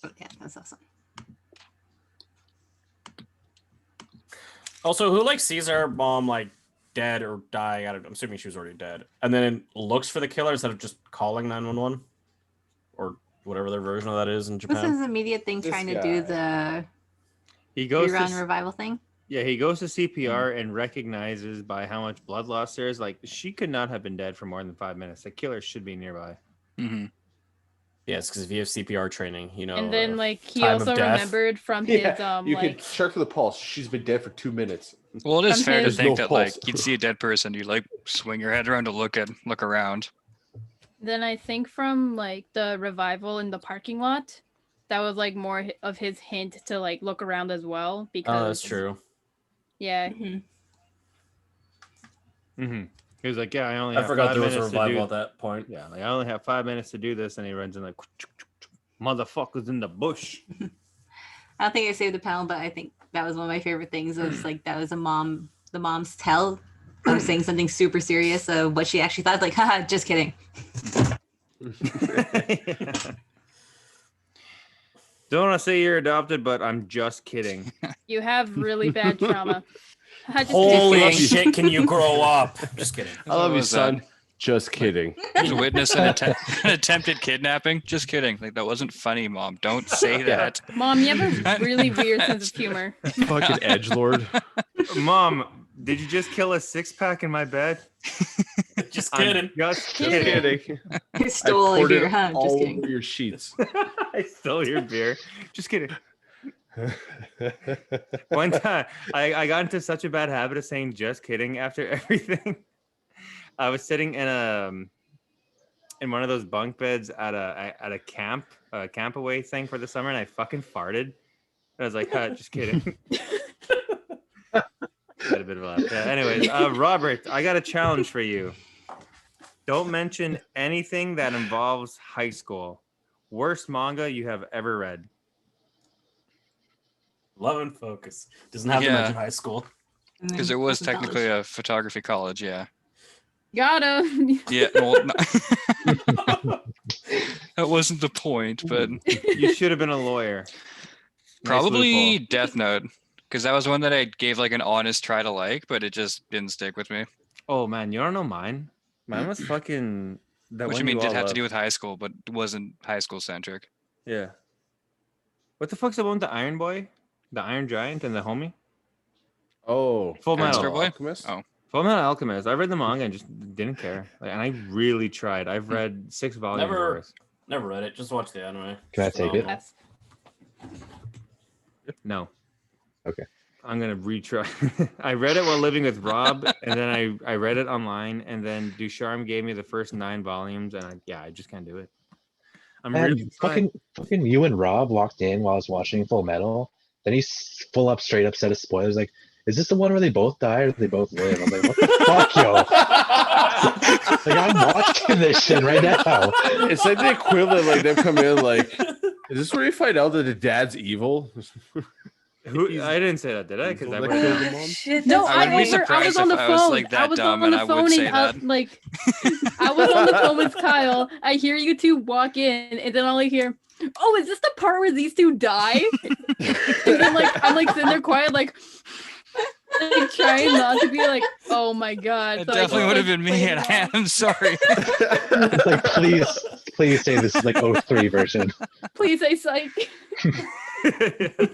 Oh, yeah, that's awesome. Also, who like sees her mom like dead or dying? I'm assuming she was already dead, and then looks for the killer instead of just calling 911, or whatever their version of that is in What's Japan. his immediate thing This trying to do the He goes rerun to revival thing? yeah, he goes to CPR and recognizes by how much blood loss there is. Like she could not have been dead for more than 5 minutes. The killer should be nearby. Hmm. Yes, because if you have CPR training, you know. And then like he time of also death. remembered from his Yeah, you like could check for the pulse. She's been dead for 2 minutes. Well, it is From fair to his- think There's that no like pulse. you'd see a dead person, you like swing your head around to look around. then I think from like the revival in the parking lot, that was like more of his hint to like look around as well because Oh, that's true. Yeah, Mhm. Mm-hmm. He was like, "Yeah, I only I have forgot 5 there was a minutes to revival do." at that point. Yeah, like I only have 5 minutes to do this, and he runs in like, "Motherfuckers in the bush." I don't think I saved the panel, but I think that was one of my favorite things. Of like that was the mom's tell of saying something super serious of what she actually thought. Like, haha, just kidding. Don't want to say you're adopted, but I'm just kidding. you have really bad trauma. I just Holy kidding. shit, can you grow up? Just kidding. I love you, was that? son. Just kidding. Just witness an attempted kidnapping. Just kidding. Like that wasn't funny, Mom. Don't say that. Mom, you have a really weird sense of humor. Fucking edgelord. Mom, did you just kill a 6-pack in my bed? Just I'm kidding. just Kidding. kidding. I stole I your poured it beer, huh? all Just kidding. over your sheets. I stole your beer. Just kidding. One time, I got into such a bad habit of saying "just kidding" after everything. I was sitting in one of those bunk beds at a camp away thing for the summer, and I fucking farted. And I was like, huh, "Just kidding." Had a bit of a laugh. Yeah, anyways, Robert, I got a challenge for you. Don't mention anything that involves high school. Worst manga you have ever read. Love and Focus. Doesn't have to Yeah. mention high school. And then Because it was open college. technically a photography college, yeah. Got him. Yeah, well, that wasn't the point, but You should have been a lawyer. Nice probably loophole. Death Note, because that was one that I gave like an honest try to like, but it just didn't stick with me. Oh man, you don't know mine? Mine was fucking that Which one I mean you did all have to love. do with high school, but wasn't high school centric. Yeah. What the fuck's the one with the Iron Boy? The Iron Giant and the homie? Oh, Full Metal. Hamster Boy? Alchemist? Oh. Full Metal Alchemist. I read the manga and just didn't care. Like, and I really tried. I've read 6 volumes Never- worth. Never read it. Just watch the anime. Can I It's take it? phenomenal. No. Okay. I'm gonna retry. I read it while living with Rob, and then I read it online, and then Ducharme gave me the first 9 volumes, and I just can't do it. I'm Man, really trying. fucking you and Rob walked in while I was watching Full Metal. Then he's straight up set of spoilers. Like, is this the one where they both die or they both live? I'm like, what the fuck, yo? Like, I'm watching this shit right now. It's like the equivalent, like them come in, like, is this where you find out that the dad's evil? Who? I didn't say that, did I? Because I Like, would killed have. the mom? Shit, No, that's I wouldn't be funny. I was surprised on the if I was, phone. like, that I was dumb on and the I would phone say and that. like I was on the phone with Kyle. I hear you two walk in, and then all I hear, "Oh, is this the part where these two die?" And then like I'm like sitting there quiet, like trying not to be like, "Oh my god." It So I definitely just, would have like, been me, played and it I off. am sorry. Like, please say this is like 03 version. Please say psych.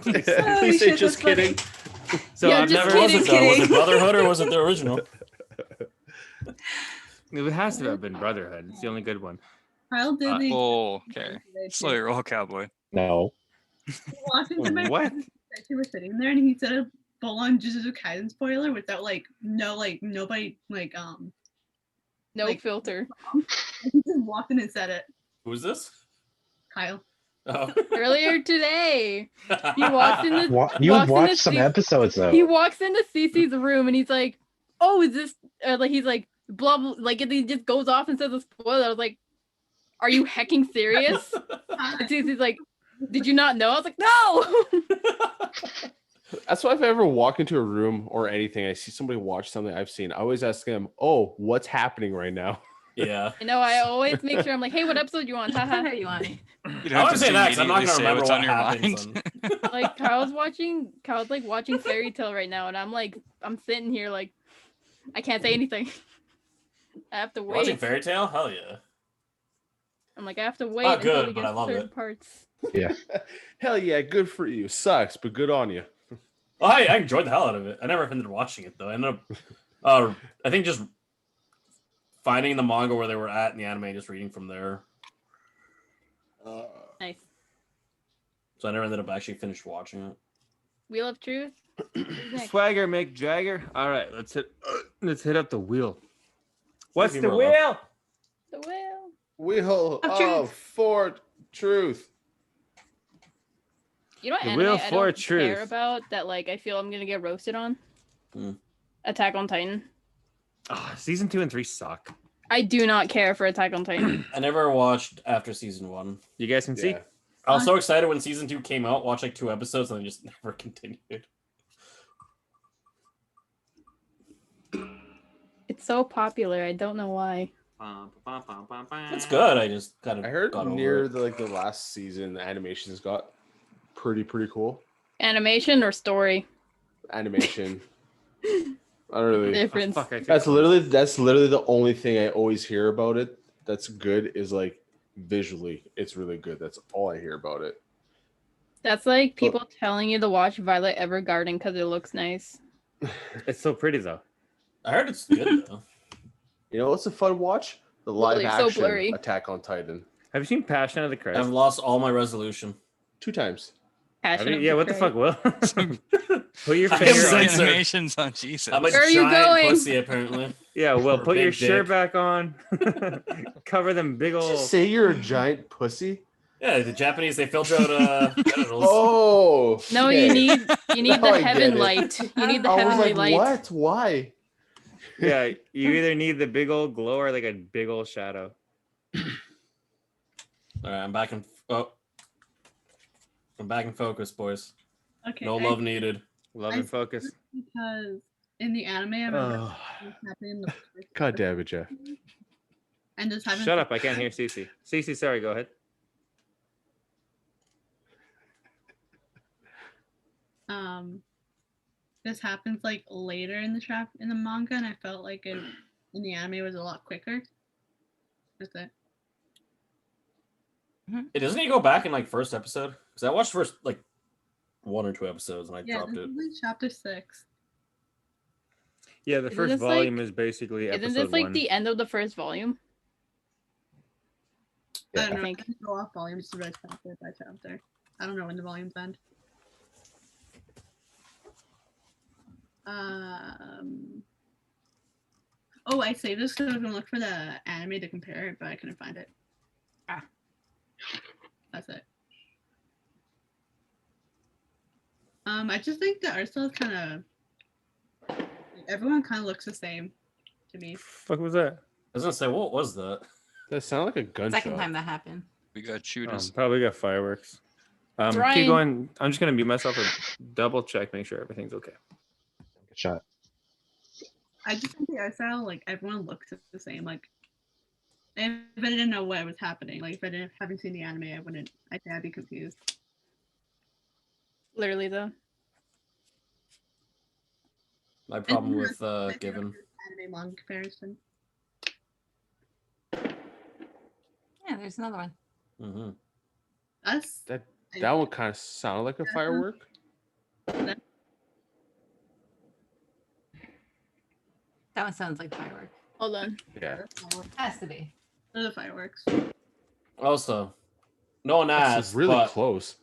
Please Holy say shit, just that's funny. kidding. So Yeah, I've just never. Was it though? Was it Brotherhood or was it the original? It has to have been Brotherhood. It's the only good one. Kyle did the Oh, okay. Slow your roll, cowboy. No. He walked into my What? friend that you were sitting there, and he said a full-on Jujutsu Kaisen spoiler without nobody No Like- filter. he just walked in and said it. Who's this? Kyle. Oh. Earlier today, he walks in the You walks in watched the some se- episodes though. he walks into Cece's room and he's like, "Oh, is this?" Like he's like, "Blah blah." Like and he just goes off and says a spoiler. I was like, "Are you hecking serious?" And Cece's like, "Did you not know?" I was like, "No." That's why if I ever walk into a room or anything, I see somebody watch something I've seen, I always ask them, "Oh, what's happening right now?" Yeah. You know, I always make sure I'm like, "Hey, what episode you on?" Haha. you want? You don't I want have to say that because I'm not immediately going to say remember what's what on your happens. mind. Like Kyle's like watching Fairy Tale right now, and I'm sitting here like, I can't say anything. I have to Watching wait. Fairy Tale? Hell yeah. I'm like, I have to wait until good, we but get I love certain it. parts. Yeah. Hell yeah, good for you. Sucks, but good on you. Well, I enjoyed the hell out of it. I never ended up watching it though. I ended up, I think just finding the manga where they were at in the anime, just reading from there. Nice. So I never ended up actually finished watching it. Wheel of Truth. Who's next? Swagger, Mick Jagger. All right, let's hit up the wheel. What's the Humor, wheel? The wheel. Wheel Of of truth. for truth. You know what The anime Wheel I for don't care Truth. about that like I feel I'm gonna get roasted on? Hmm. Attack on Titan. Oh, season 2 and 3 suck. I do not care for Attack on Titan. I never watched after season 1. You guys can see. Yeah. I was so excited when season 2 came out, watched like 2 episodes, and then just never continued. It's so popular. I don't know why. It's good. I just kind of I heard got over near it. the last season, the animations got pretty cool. Animation or story? Animation. I don't really. Difference. Fuck, I took That's one. literally the only thing I always hear about it. That's good is like visually, it's really good. That's all I hear about it. That's like people telling you to watch Violet Evergarden because it looks nice. It's so pretty though. I heard it's good though. You know what's a fun watch? The live Blurry, so action blurry. Attack on Titan. Have you seen Passion of the Christ? I've lost all my resolution. 2 times. Have Passion you? of Yeah, the what the fuck, Christ. Will? Put your I finger am on saying- it. Censored. Animations on Jesus. I'm a Where are you giant going? pussy, apparently. Yeah, Will, Or put your big shirt dick. back on. Cover them big Did you old. say you're a giant pussy? Yeah, the Japanese, they filter out genitals. Oh No, okay. you need Now the I heaven get it. light. You need the I was heavenly like, light. what? Why? Yeah, you either need the big old glow or like a big old shadow. All right, I'm back in. Oh, I'm back in focus, boys. Okay. No love needed. Love I and focus. because in the anime, I remember Oh, this happening in the first God damn it, Jeff. and this happened. Shut up! I can't hear Cece. Cece, sorry. Go ahead. This happens like later in the manga, and I felt like in the anime it was a lot quicker. That's it. Doesn't he go back in like first episode? Because I watched first like 1 or 2 episodes and I Yeah, dropped this it. is like chapter 6. Yeah, the Isn't first this volume like- is basically episode Isn't this like 1. the end of the first volume? I don't know. I think. can go off volumes to write chapter by chapter. I don't know when the volumes end. Oh, I saved this because I was gonna look for the anime to compare it, but I couldn't find it. Ah. That's it. I just think the art style is kind of everyone kind of looks the same to me. Fuck was that? I was gonna say, what was that? That sounded like a gunshot. Second time that happened. We got shooters. Probably got fireworks. It's Keep Ryan. going. I'm just gonna mute myself and double check, make sure everything's okay. Good shot. I just think the art style, like everyone looks the same. Like if I didn't know what was happening, like if I haven't seen the anime, I think I'd be confused. Literally though. My problem And with that's Given. anime manga comparison. Yeah, there's another one. Mm-hmm. Us. That one kind of sounded like a firework. That one sounds like fireworks. Hold on. Yeah. Has to be. They're the fireworks. Also, no one That's asked, really but close.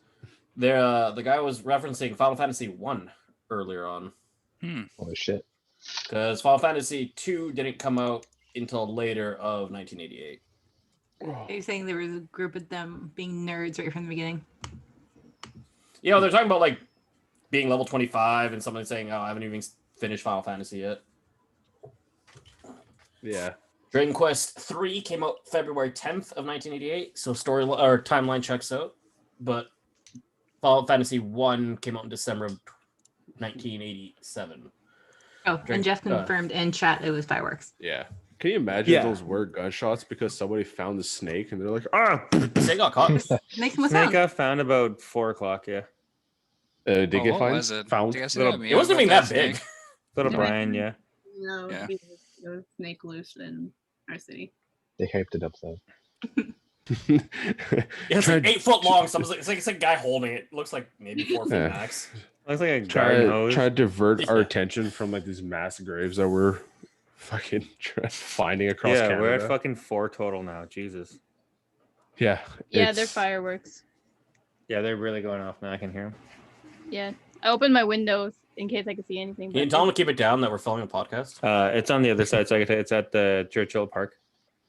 there, the guy was referencing Final Fantasy 1 earlier on. Holy shit. Because Final Fantasy 2 didn't come out until later of 1988. Are you saying there was a group of them being nerds right from the beginning? You know, they're talking about like being level 25 and somebody saying, oh, I haven't even finished Final Fantasy yet. Yeah. Dragon Quest 3 came out February 10th of 1988, so story or timeline checks out. But Final Fantasy 1 came out in December of 1987. Oh, and Jeff confirmed in chat it was fireworks. Yeah. Can you imagine Yeah. those were gunshots because somebody found the snake and they're like, ah, They got caught. Makes more Snake sense. got found about 4 o'clock. Yeah, did Oh, get what fined? was it? Found. Do you guys see Little- that meme It wasn't even about that big. snake? little Yeah. Brian. Yeah, You know, Yeah. it was snake loose in our city. They hyped it up though. Yeah, it's like 8 foot long. So it's like a guy holding it. It looks like maybe 4 feet max. Looks like a garden hose. Try to divert our attention from like these mass graves that we're fucking finding across Canada. We're at fucking 4 total now. Jesus. Yeah. Yeah, they're fireworks. Yeah, they're really going off now. I can hear them. Yeah. I opened my windows in case I could see anything. Can you tell them to keep it down that we're filming a podcast? It's on the other side, so I can it's at the Churchill Park.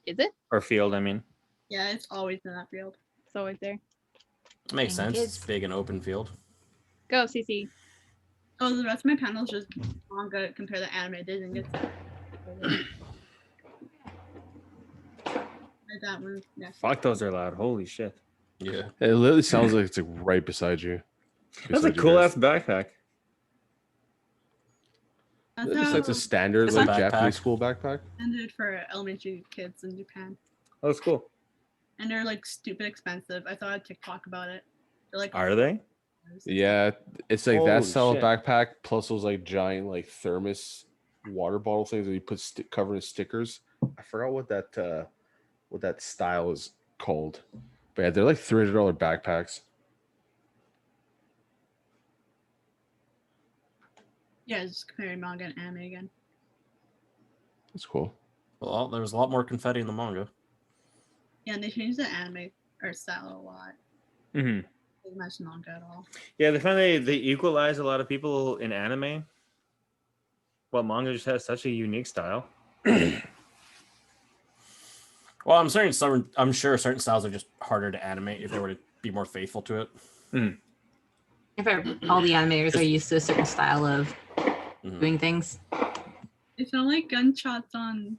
Is it? Or field, I mean. Yeah, it's always in that field. It's always there. Makes sense. It's big and open field. Go, CC. Oh, the rest of my panels just manga compare the anime. Didn't get that one. Yeah. Fuck, those are loud. Holy shit. Yeah. It literally sounds like it's like right beside you. That's a cool ass backpack. That's It's like a standard It's like a backpack. Japanese school backpack. intended for elementary kids in Japan. Oh, that's cool. And they're like stupid expensive. I saw a TikTok about it. They're like, Are they? Yeah, it's like Holy that style shit. of backpack plus those like giant like thermos water bottle things that you put covered in stickers. I forgot what that style is called, but yeah, they're like $300 backpacks. yeah, just comparing manga and anime again. That's cool. Well, there was a lot more confetti in the manga. Yeah, and they changed the anime art style a lot. Mm-hmm. They didn't match manga at all. Yeah, they find they equalize a lot of people in anime. Well, manga just has such a unique style. Well, I'm sure certain styles are just harder to animate if they were to be more faithful to it. If all the animators are used to a certain style of doing things. It sound like gunshots on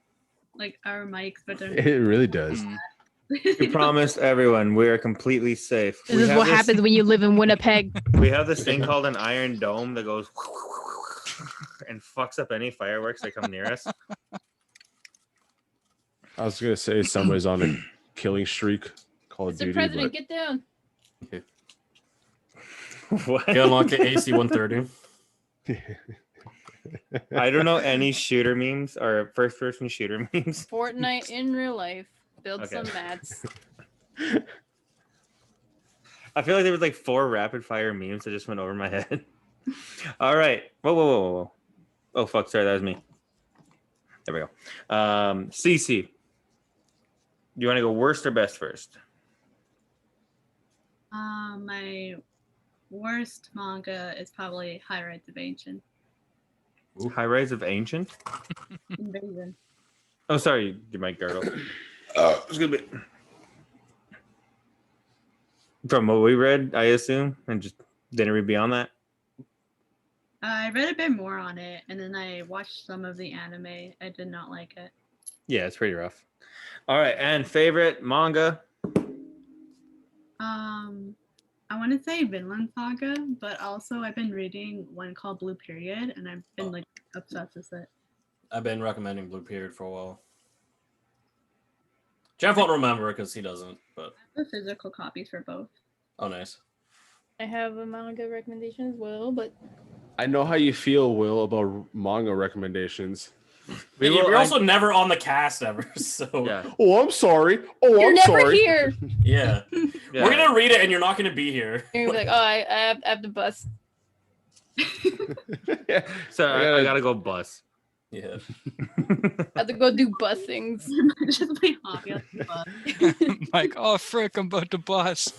like our mics, but they're It really does. We promised everyone we are completely safe. This is what happens when you live in Winnipeg. We have this thing called an iron dome that goes and fucks up any fireworks that come near us. I was gonna say somebody's on a killing streak. Call of Mr. Duty. President, get down. What? You unlock the AC 130. I don't know any shooter memes or first-person shooter memes. Fortnite in real life. Build Okay. some mats. I feel like there was like 4 rapid-fire memes that just went over my head. All right. Whoa. Oh, fuck. Sorry, that was me. There we go. CC. Do you want to go worst or best first? My worst manga is probably High Rise of Ancient. High Rise of Ancient? Invasion. Oh, sorry. Get my girdle. It's gonna be from what we read, I assume, and just didn't read beyond that. I read a bit more on it, and then I watched some of the anime. I did not like it. Yeah, it's pretty rough. All right, and favorite manga? I want to say Vinland Saga, but also I've been reading one called Blue Period, and I've been like obsessed with it. I've been recommending Blue Period for a while. Jeff won't remember because he doesn't, but I have the physical copies for both. oh, nice. I have a manga recommendation as well, but I know how you feel, Will, about manga recommendations. You're also never on the cast ever, so Yeah. Oh, I'm sorry. Oh, you're I'm never sorry. here. yeah. Yeah. We're gonna read it, and you're not gonna be here. You're gonna be like, oh, I have to bus. Yeah. So I gotta go bus. Yeah. I have to go do bus things. Just my hobby. I like bus. Like, oh frick, I'm about to bust.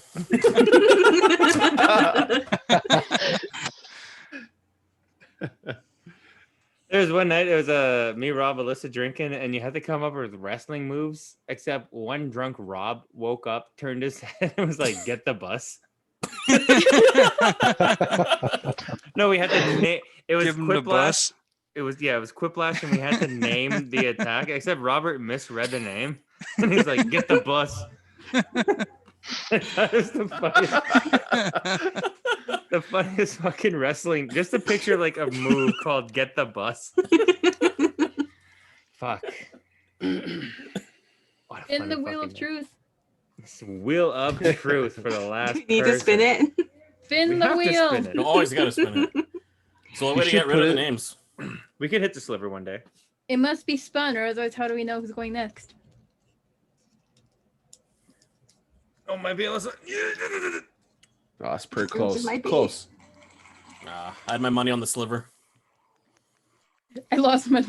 There was one night, it was me, Rob, Alyssa drinking, and you had to come up with wrestling moves, except one drunk Rob woke up, turned his head, and was like, get the bus. No, we had to name it was Give him the Quiplash. bus. It was Quiplash, and we had to name the attack, except Robert misread the name. And he's like, get the bus. That is the funniest fucking wrestling. Just a picture like a move called "Get the Bus." Fuck. What a In funny the wheel fucking of truth. name. It's Wheel of Truth for the last. You need to spin person. it. Spin We the have to wheel. spin it. You always gotta spin it. So a way to should get rid put of the it- names. We could hit the sliver one day. It must be spun, or otherwise, how do we know who's going next? Oh, might be Alyssa. Oh, it's pretty It close. might be. Close. I had my money on the sliver. I lost my.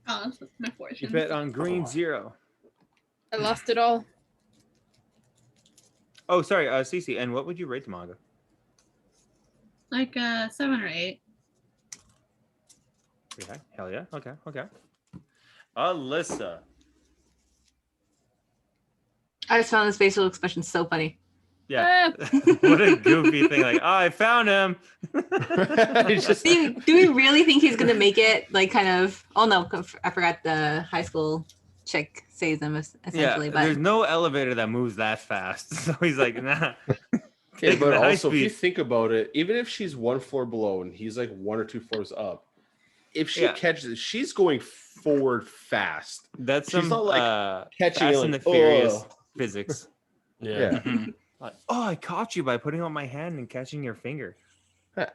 Oh, that's my You fortune. bet on green 0. I lost it all. Oh, sorry, Cece. And what would you rate the manga? Like 7 or 8. Yeah, hell yeah. Okay. Alyssa. I just found this facial expression so funny. Yeah. What a goofy thing. Like, oh, I found him. It's just Do we really think he's gonna make it? Like, kind of. Oh no, I forgot the high school chick saves him essentially. But there's no elevator that moves that fast. So he's like, nah. yeah, Take but the high also if you speed. think about it, even if she's 1 floor below and he's like 1 or 2 floors up, if she Yeah. catches it, she's going forward fast. That's She's some not, like, catching Fast it, and the like, Furious "Ugh." physics. Yeah. Like, oh, I caught you by putting on my hand and catching your finger.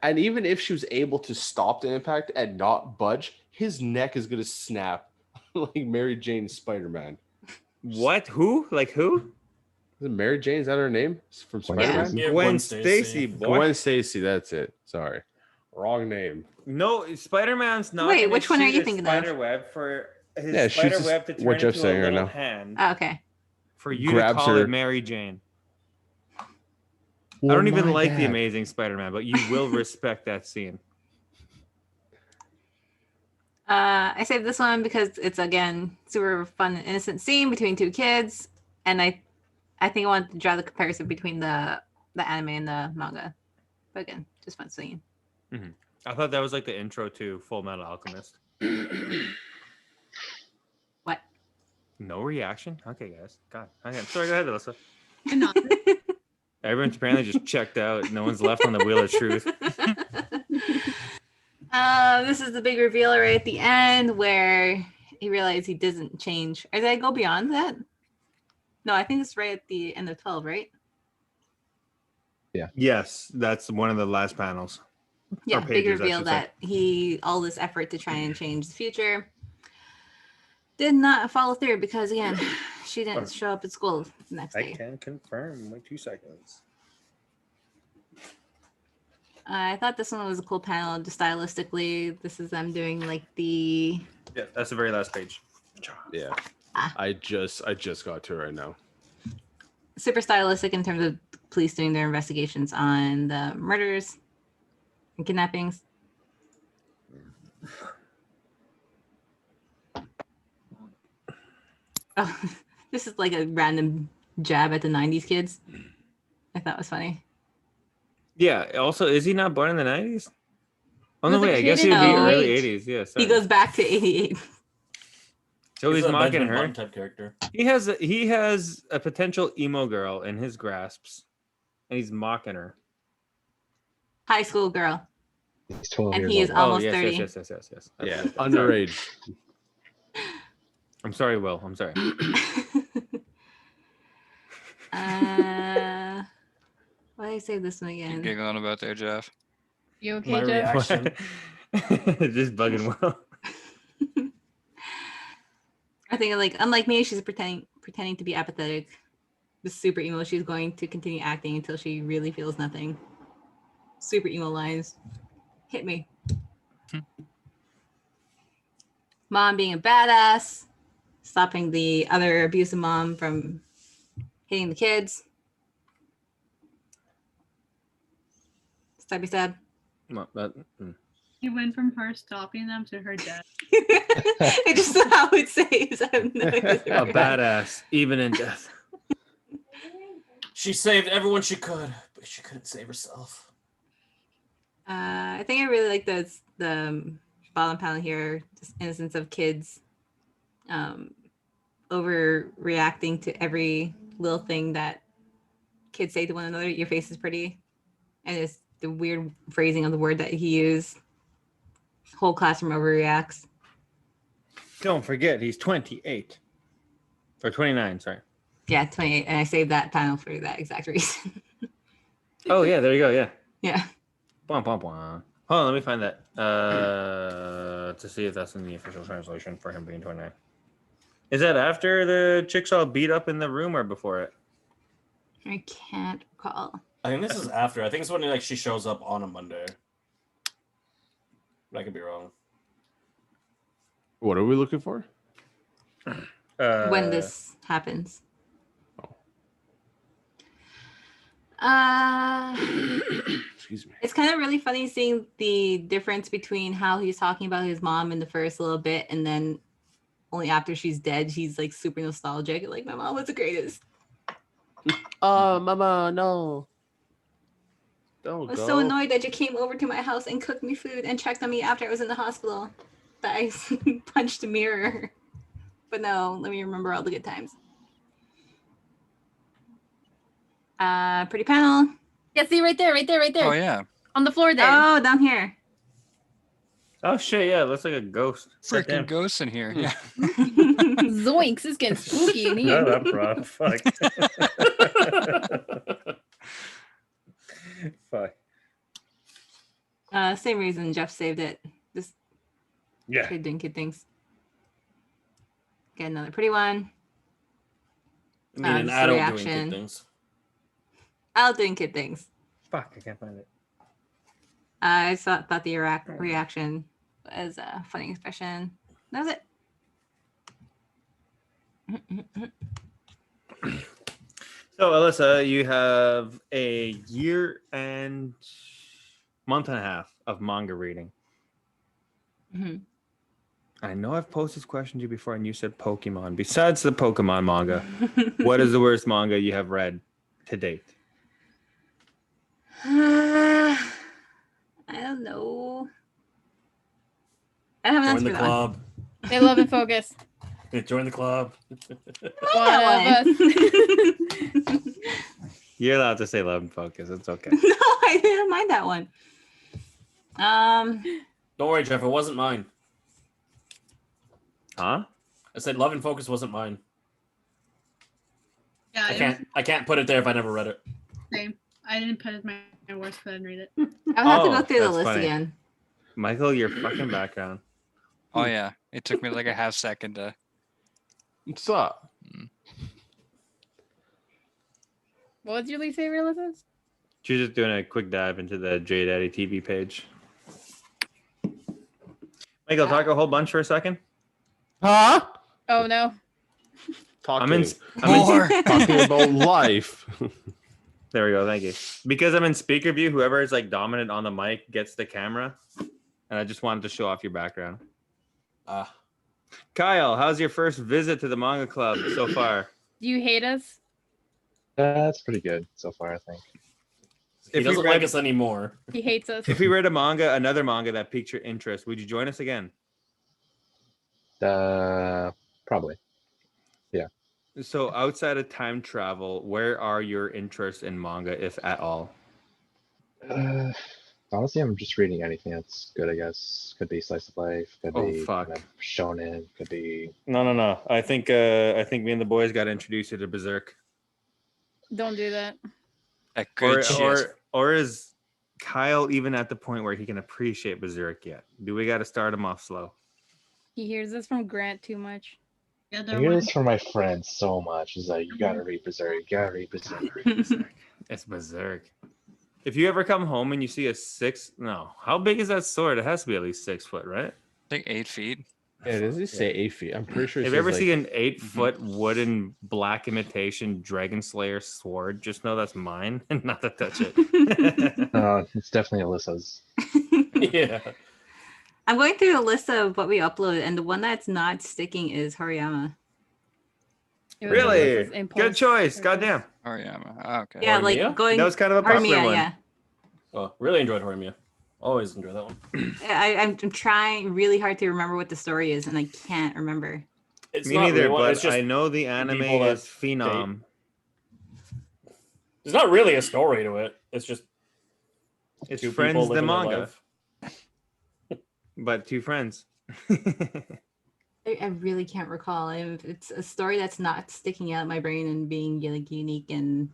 And even if she was able to stop the impact and not budge, his neck is gonna snap like Mary Jane Spider-Man. What? Who? Like who? Is it Mary Jane? Is that her name? From Gwen Spider-Man? Stacy. Yeah, Gwen Stacy. boy. Gwen Stacy, that's it. Sorry. Wrong name. No, Spider-Man's not. Wait, gonna which one are shoot you his thinking of? spider web for his Yeah, shoots spider his- web to turn what Jeff's into a saying right little now. hand Oh, okay. for you Grabs to call her. it Mary Jane. I don't even like the Amazing Spider-Man, but you will respect that scene. I saved this one because it's again super fun and innocent scene between 2 kids, and I think I wanted to draw the comparison between the anime and the manga. But again, just fun scene. I thought that was like the intro to Full Metal Alchemist. What? No reaction? Okay, guys. God. Okay. Sorry, go ahead, Alyssa. And not Everyone's apparently just checked out. No one's left on the wheel of truth. This is the big reveal right at the end where he realized he doesn't change. Or did I go beyond that? No, I think it's right at the end of 12, right? Yes, that's one of the last panels. Yeah, big pages, I reveal should say. that all this effort to try and change the future did not follow through because again, she didn't show up at school the next I day. can confirm. Wait 2 seconds. I thought this one was a cool panel, just stylistically. This is them doing like the Yeah, that's the very last page. Yeah. Ah. I just got to it right now. super stylistic in terms of police doing their investigations on the murders and kidnappings. Oh, this is like a random jab at the 90s kids. I thought was funny. Yeah. Also, is he not born in the 90s? Oh He no, was a wait. I kid guess in he'd be No. early 80s. Yeah. Sorry. He goes back to 88. So he's a mocking Benjamin her. Button type character. He has a potential emo girl in his grasps, and he's mocking her. High school girl. He's 12 And years he is old. almost yes, 30. yes. Yeah. Sorry. Underage. I'm sorry, Will. I'm sorry. Why did I say this one You again? giggling about there, Jeff? You okay, My Jeff? reaction. Just bugging Will. I think like unlike me, she's pretending to be apathetic. The super emo. She's going to continue acting until she really feels nothing. Super emo lines. Hit me. Mom being a badass, stopping the other abusive mom from hitting the kids. Stabby stab. He went from her stopping them to her death. I just know how it says. I have no idea. A badass, even in death. She saved everyone she could, but she couldn't save herself. I think I really like the bottom panel here, just innocence of kids overreacting to every little thing that kids say to one another. Your face is pretty. And it's the weird phrasing of the word that he used. Whole classroom overreacts. Don't forget, he's 28 or 29. Sorry. Yeah, 28. And I saved that panel for that exact reason. Oh yeah, there you go. Yeah. Yeah. Bwah, bwah, bwah. Hold on, let me find that to see if that's in the official translation for him being 29. Is that after the chicks all beat up in the room or before it? I can't recall. I think this is after. I think it's when like she shows up on a Monday. But I could be wrong. What are we looking for? When this happens. Excuse me. It's kind of really funny seeing the difference between how he's talking about his mom in the first little bit, and then only after she's dead, he's like super nostalgic. Like, my mom was the greatest. Oh, mama, no. Don't I was go. so annoyed that you came over to my house and cooked me food and checked on me after I was in the hospital. That I punched a mirror. But no, let me remember all the good times. Pretty panel. Yeah, see right there. Oh yeah. On the floor there. Oh, down here. Oh shit! Yeah, it looks like a ghost. Freaking Goddamn. ghosts in here. Yeah. Zoinks, it's getting spooky in here. Shut up, bro. Fuck. Fuck. Same reason Jeff saved it. Just Yeah. kid doing kid things. Get another pretty one. I mean, an just adult doing reaction. good things. I'll doing kid things. Fuck, I can't find it. I thought the reaction was a funny expression. That was it. So, Alyssa, you have a year and month and a half of manga reading. Mhm. I know I've posed this question to you before, and you said Pokemon. Besides the Pokemon manga, what is the worst manga you have read to date? I don't know. I haven't Join answered the that one. club. They love and focus. Join the club. That one. You're allowed to say Love and Focus. It's okay. No, I didn't mind that one. Don't worry, Jeff. It wasn't mine. Huh? I said Love and Focus wasn't mine. Yeah, I can't put it there if I never read it. Same. I didn't put it my worst, but I didn't read it. I'll have to Oh, go through the that's list funny. again. Michael, your fucking background. Oh yeah. It took me like a half second to. What's up? What was your least favorite, Alyssa? She's just doing a quick dive into the J Daddy TV page. Michael, talk a whole bunch for a second. Huh? Oh no. Talking. More. Talking about life. There we go. Thank you. Because I'm in speaker view, whoever is like dominant on the mic gets the camera. And I just wanted to show off your background. Kyle, how's your first visit to the manga club so far? Do you hate us? That's pretty good so far, I think. He If we doesn't read- like us anymore. He hates us. If we read a manga, another manga that piqued your interest, would you join us again? Probably. So outside of time travel, where are your interests in manga, if at all? Honestly, I'm just reading anything that's good, I guess. Could be slice of life, could Oh, be fuck. kind of shonen, could be No. I think me and the boys got to introduce you to Berserk. Don't do that. That good shit. Or is Kyle even at the point where he can appreciate Berserk yet? Do we got to start him off slow? He hears this from Grant too much. Yeah, I there hear was this from my friends so much. It's like, you gotta read Berserk, you gotta read Berserk. It's Berserk. If you ever come home and you see how big is that sword? It has to be at least 6 foot, right? I think 8 feet. Yeah, does it say 8 feet? I'm pretty sure. If you ever see an 8-foot wooden black imitation Dragon Slayer sword, just know that's mine and not to touch it. It's definitely Alyssa's. Yeah. I'm going through the list of what we uploaded, and the one that's not sticking is Horiyama. It was Really? Alyssa's impulse. Good choice. Goddamn. Oh yeah. Oh, okay. Yeah, Horimiya? like going That was kind of a popular Horimiya, one. yeah. Oh, really enjoyed Horimiya. Always enjoy that one. I'm trying really hard to remember what the story is, and I can't remember. It's Me not neither, really one, but it's just I know the anime people that is Phenom. there's not really a story to it. It's just It's two Friends people the living their manga, life. but 2 friends. I really can't recall. It's a story that's not sticking out in my brain and being like unique and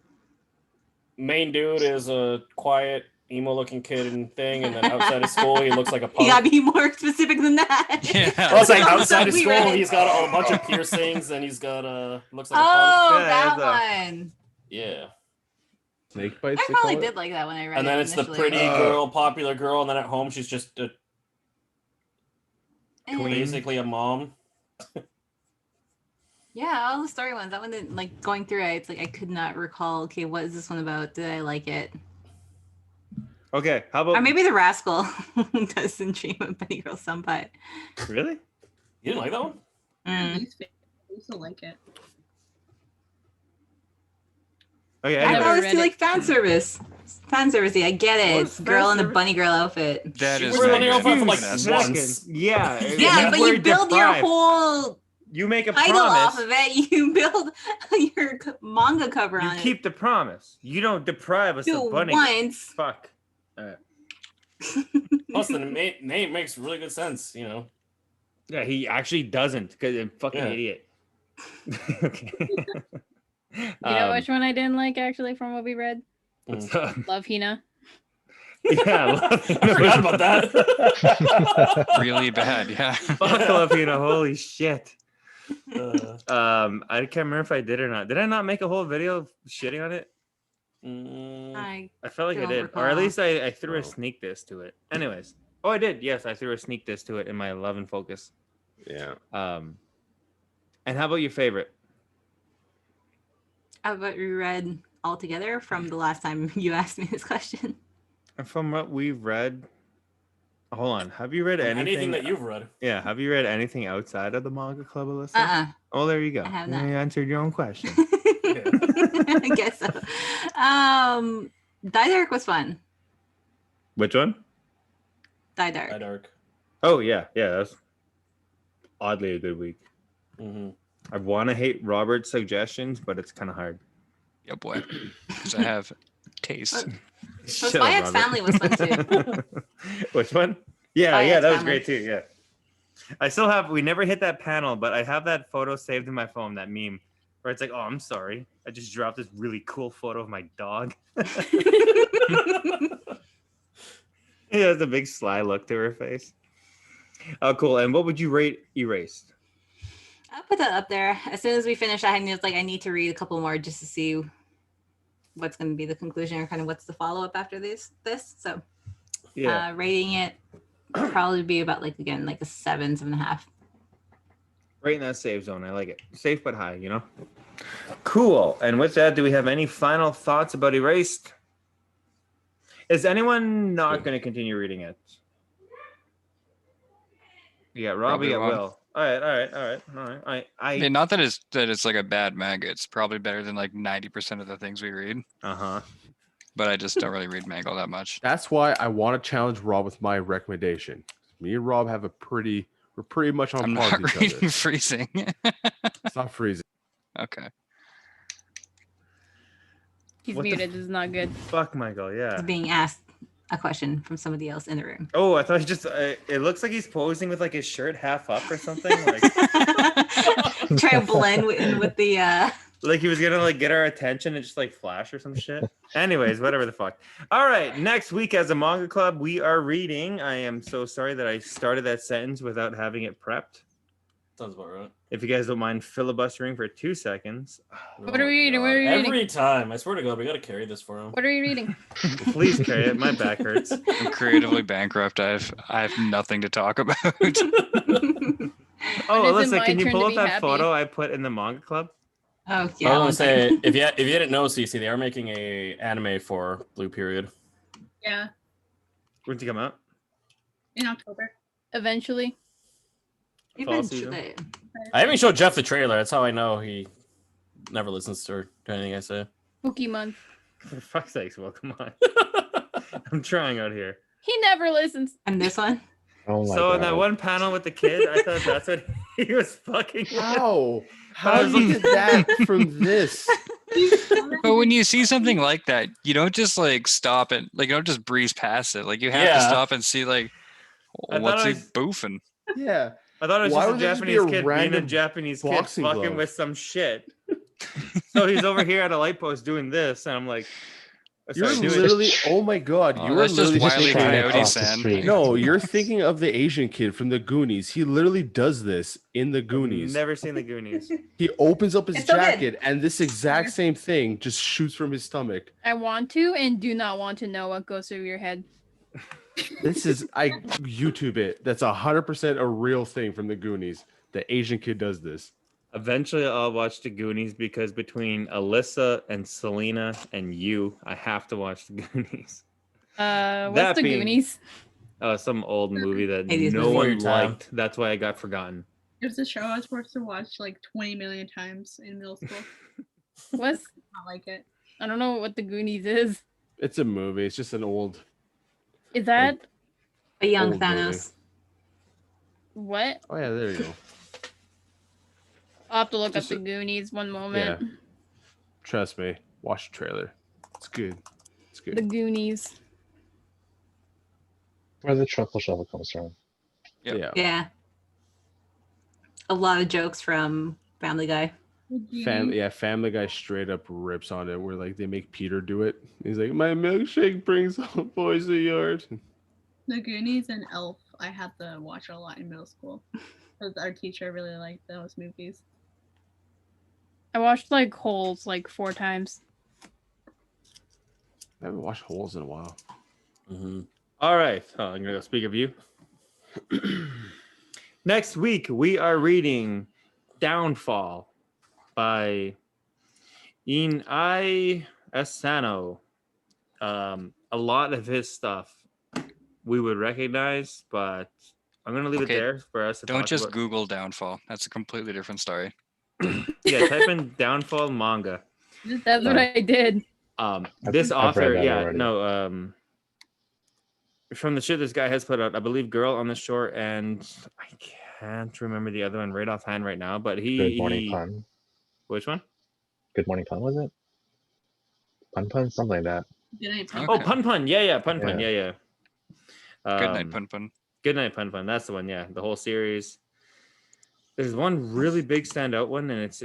Main dude is a quiet emo-looking kid and thing, and then outside of school he looks like a You punk. gotta be more specific than that. Yeah. Oh, it's like That's outside of what we school, read. he's got a bunch of piercings, and he's got looks like a punk. Oh, Yeah, that that's one. Yeah. Snake bites. I they probably call it? did like that when I read And it then it's the initially. pretty girl, popular girl, and then at home she's just Queen. basically a mom. Yeah, all the story ones. That one didn't like going through it. It's like I could not recall. Okay, what is this one about? Did I like it? Okay, how about Or maybe the rascal doesn't dream of Betty Girl Senpai. really? You didn't like that one? Mm. I used to like it. Okay, I never anyway. thought it was read too it. like fan service. Fan servicey. I get it. What's It's girl in a fan bunny girl outfit. That She is was not running good. off for like That's once. Yeah. Yeah, but you build your whole You make a title off promise. of it. You build your manga cover You on keep the promise. You don't deprive us it. Do of it bunny. once. Fuck. Alright. Plus, the name makes really good sense, you know. Yeah, he actually doesn't because I'm fucking Yeah. idiot. Okay. You know which one I didn't like actually from what we read? what's up? Love Hina. Yeah, Love Hina I forgot was- about that. Really bad. Yeah. Fuck Love Hina, holy shit. Uh, I can't remember if I did or not. Did I not make a whole video shitting on it? I I felt like I Don't did. Or at recall. least I threw Oh. a sneak diss to it. Anyways. Oh, I did. Yes, I threw a sneak diss to it in my Love and Focus. Yeah. And how about your favorite? How about we read all together from the last time you asked me this question? From what we've read. Hold on. Have you read anything that you've read. Yeah, have you read anything outside of the manga club, Alyssa? Oh, there you go. I have You not. answered your own question. I guess so. Die Dark was fun. Which one? Die Dark. That arc. Oh yeah, that's oddly a good week. Mm-hmm. I want to hate Robert's suggestions, but it's kind of hard. Yeah, boy. Because I have taste. Shut Spy up, X Robert. Family was fun too. Which one? Yeah, Spy yeah, X that was Family. great too. Yeah, I still have. We never hit that panel, but I have that photo saved in my phone. That meme where it's like, "Oh, I'm sorry, I just dropped this really cool photo of my dog." Yeah, it's a big sly look to her face. Oh, cool. And what would you rate Erased? I'll put that up there. As soon as we finish, I need to read a couple more just to see what's going to be the conclusion or kind of what's the follow up after this. So, Yeah. rating it would probably be about like a 7, 7.5. Right in that safe zone. I like it. Safe but high, you know? Cool. And with that, do we have any final thoughts about Erased? Is anyone not going to continue reading it? You got Rob, Probably you got won't. Will. All right. I mean, not that it's like a bad manga. It's probably better than like 90% of the things we read. Uh-huh. But I just don't really read manga all that much. That's why I want to challenge Rob with my recommendation. Me and Rob have we're pretty much on I'm par not with each reading other. Freezing. It's not freezing. Okay. He's What the muted. This is not good. Fuck, Michael, yeah. Being asked a question from somebody else in the room. Oh, I thought he just, it looks like he's posing with like his shirt half up or something. Like, Try to blend in with the like he was gonna like get our attention and just like flash or some shit. Anyways, whatever the fuck. All right, next week as a manga club, we are reading. I am so sorry that I started that sentence without having it prepped. Sounds about right. If you guys don't mind filibustering for 2 seconds, What are we reading? What are we reading? Every time, I swear to God, we gotta carry this for him. What are you reading? please carry it. My back hurts. I'm creatively bankrupt. I have nothing to talk about. Oh, When is it Alyssa, my can you turn pull to up be that happy? photo I put in the manga club? Oh I yeah. was gonna say, if you didn't know, CC, they are making a anime for Blue Period. Yeah, When's it come out? in October. Eventually. Fall season? Eventually. I haven't showed Jeff the trailer. That's how I know he never listens to anything I say. Spooky month. For fuck's sakes, well, come on. I'm trying out here. He never listens. And this one? Oh my So in God. that one panel with the kid, I thought that's what he was fucking with. How? I How was do you get that from this? But when you see something like that, you don't just like stop and like you don't just breeze past it. Like you have to Yeah. stop and see like I what's thought he I was- boofing. Yeah. I thought it was Why just a would there just be Japanese a kid being a random Japanese kid boxing fucking glove? with some shit. So he's over here at a light post doing this, and I'm like, You're Sorry, do it. literally, oh my god, Oh, you are that's just literally Wile E. thinking- Coyote across the San. street. No, you're thinking of the Asian kid from the Goonies. He literally does this in the Goonies. Never seen the Goonies. He opens up his It's so good. jacket and this exact same thing just shoots from his stomach. I want to and do not want to know what goes through your head. This is I YouTube it. That's 100% a real thing from the Goonies. The Asian kid does this. Eventually, I'll watch the Goonies because between Alyssa and Selena and you, I have to watch the Goonies. What's That the being- Goonies? Some old movie that 80s no movie. one Your time. liked. That's why I got forgotten. It was a show I was forced to watch like 20 million times in middle school. What's Not like it. I don't know what the Goonies is. It's a movie. It's just an old. Is that A young Old movie. Thanos. what? Oh yeah, there you go. I'll have to look Just up the Goonies one moment. Yeah. Trust me. Watch the trailer. It's good. It's The good. Goonies. Where the truffle shovel comes from. Yep. Yeah. Yeah. A lot of jokes from Family Guy. Family Guy straight up rips on it. Where like they make Peter do it. He's like, my milkshake brings all boys to yard. The Goonies and Elf, I had to watch a lot in middle school because our teacher really liked those movies. I watched like Holes like 4 times. I haven't watched Holes in a while. Mm-hmm. All right. Oh, I'm going to go speak of you. Next week, we are reading Downfall by Inai Asano. A lot of his stuff we would recognize, but I'm going to leave Okay, it there for us to Don't talk just about. Google Downfall. That's a completely different story. Yeah, type in Downfall manga. That's what I did. This I've read author, that yeah, already. no, from the shit this guy has put out, I believe Girl on the Shore, and I can't remember the other one right offhand right now, but Good Morning Pun. Which one? Good Morning Pun, was it? Pun Pun? Something like that. Good night, Okay. Oh, Pun Pun. Yeah, Pun Pun. Yeah. Yeah. Good night, Pun Pun. Good Night, Pun Pun. That's the one. Yeah, the whole series. There's one really big standout one, and it's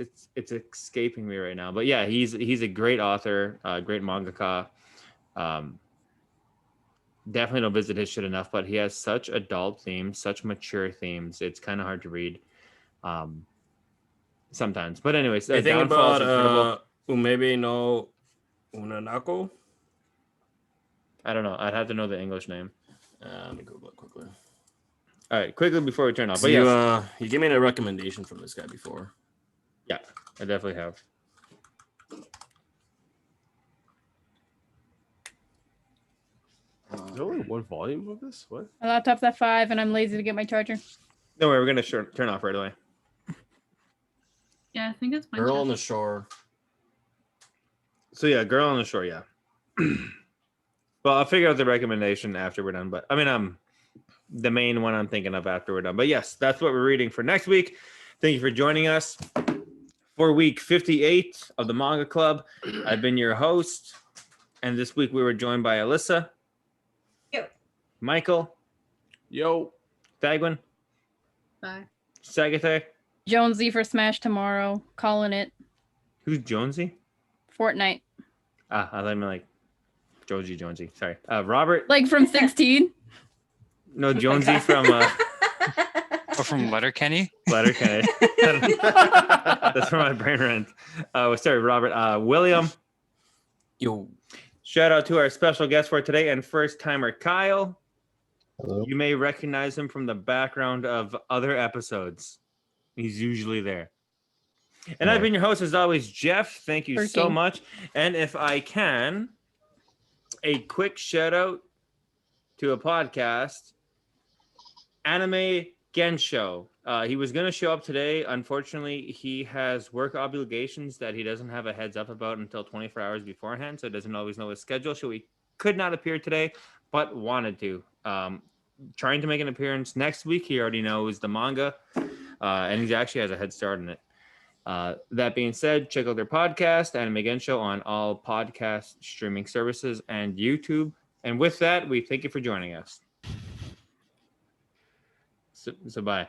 escaping me right now. But yeah, he's a great author, great mangaka. Definitely don't visit his shit enough, but he has such adult themes, such mature themes. It's kind of hard to read sometimes. But anyways, I think Downfall is incredible. about Umebe no Unanako. I don't know. I'd have to know the English name. Let me Google it quickly. All right, quickly before we turn off. So But you, yes, you gave me a recommendation from this guy before. yeah, I definitely have. Is there only one volume of this? What? My laptop's at 5 and I'm lazy to get my charger. Don't worry, we're gonna turn off right away. Yeah, I think it's my Girl on the Shore. So yeah, Girl on the Shore, yeah. Well, I'll figure out the recommendation after we're done. But I mean, the main one I'm thinking of after we're done. But yes, that's what we're reading for next week. Thank you for joining us for week 58 of the Manga Club. I've been your host, and this week we were joined by Alyssa, Yo. Michael, Yo. Dagwin, Bye. Sagate. Jonesy for Smash tomorrow. Calling it. Who's Jonesy? Fortnite. I thought you meant like Jonesy. Sorry, Robert. Like from 16. No, Jonesy from Oh, from Letterkenny? Letterkenny. That's where my brain went. Sorry, Robert. William. Yo. Shout out to our special guest for today and first timer Kyle. Hello. You may recognize him from the background of other episodes. He's usually there. And I've been your host as always, Jeff. Thank you so Working. much. And if I can, a quick shout out to a podcast, Anime Gensho. He was going to show up today. Unfortunately, he has work obligations that he doesn't have a heads up about until 24 hours beforehand, so doesn't always know his schedule. So he could not appear today, but wanted to. Trying to make an appearance next week. He already knows the manga, and he actually has a head start in it. That being said, check out their podcast, Anime Gensho, on all podcast streaming services and YouTube. And with that, we thank you for joining us. So bye.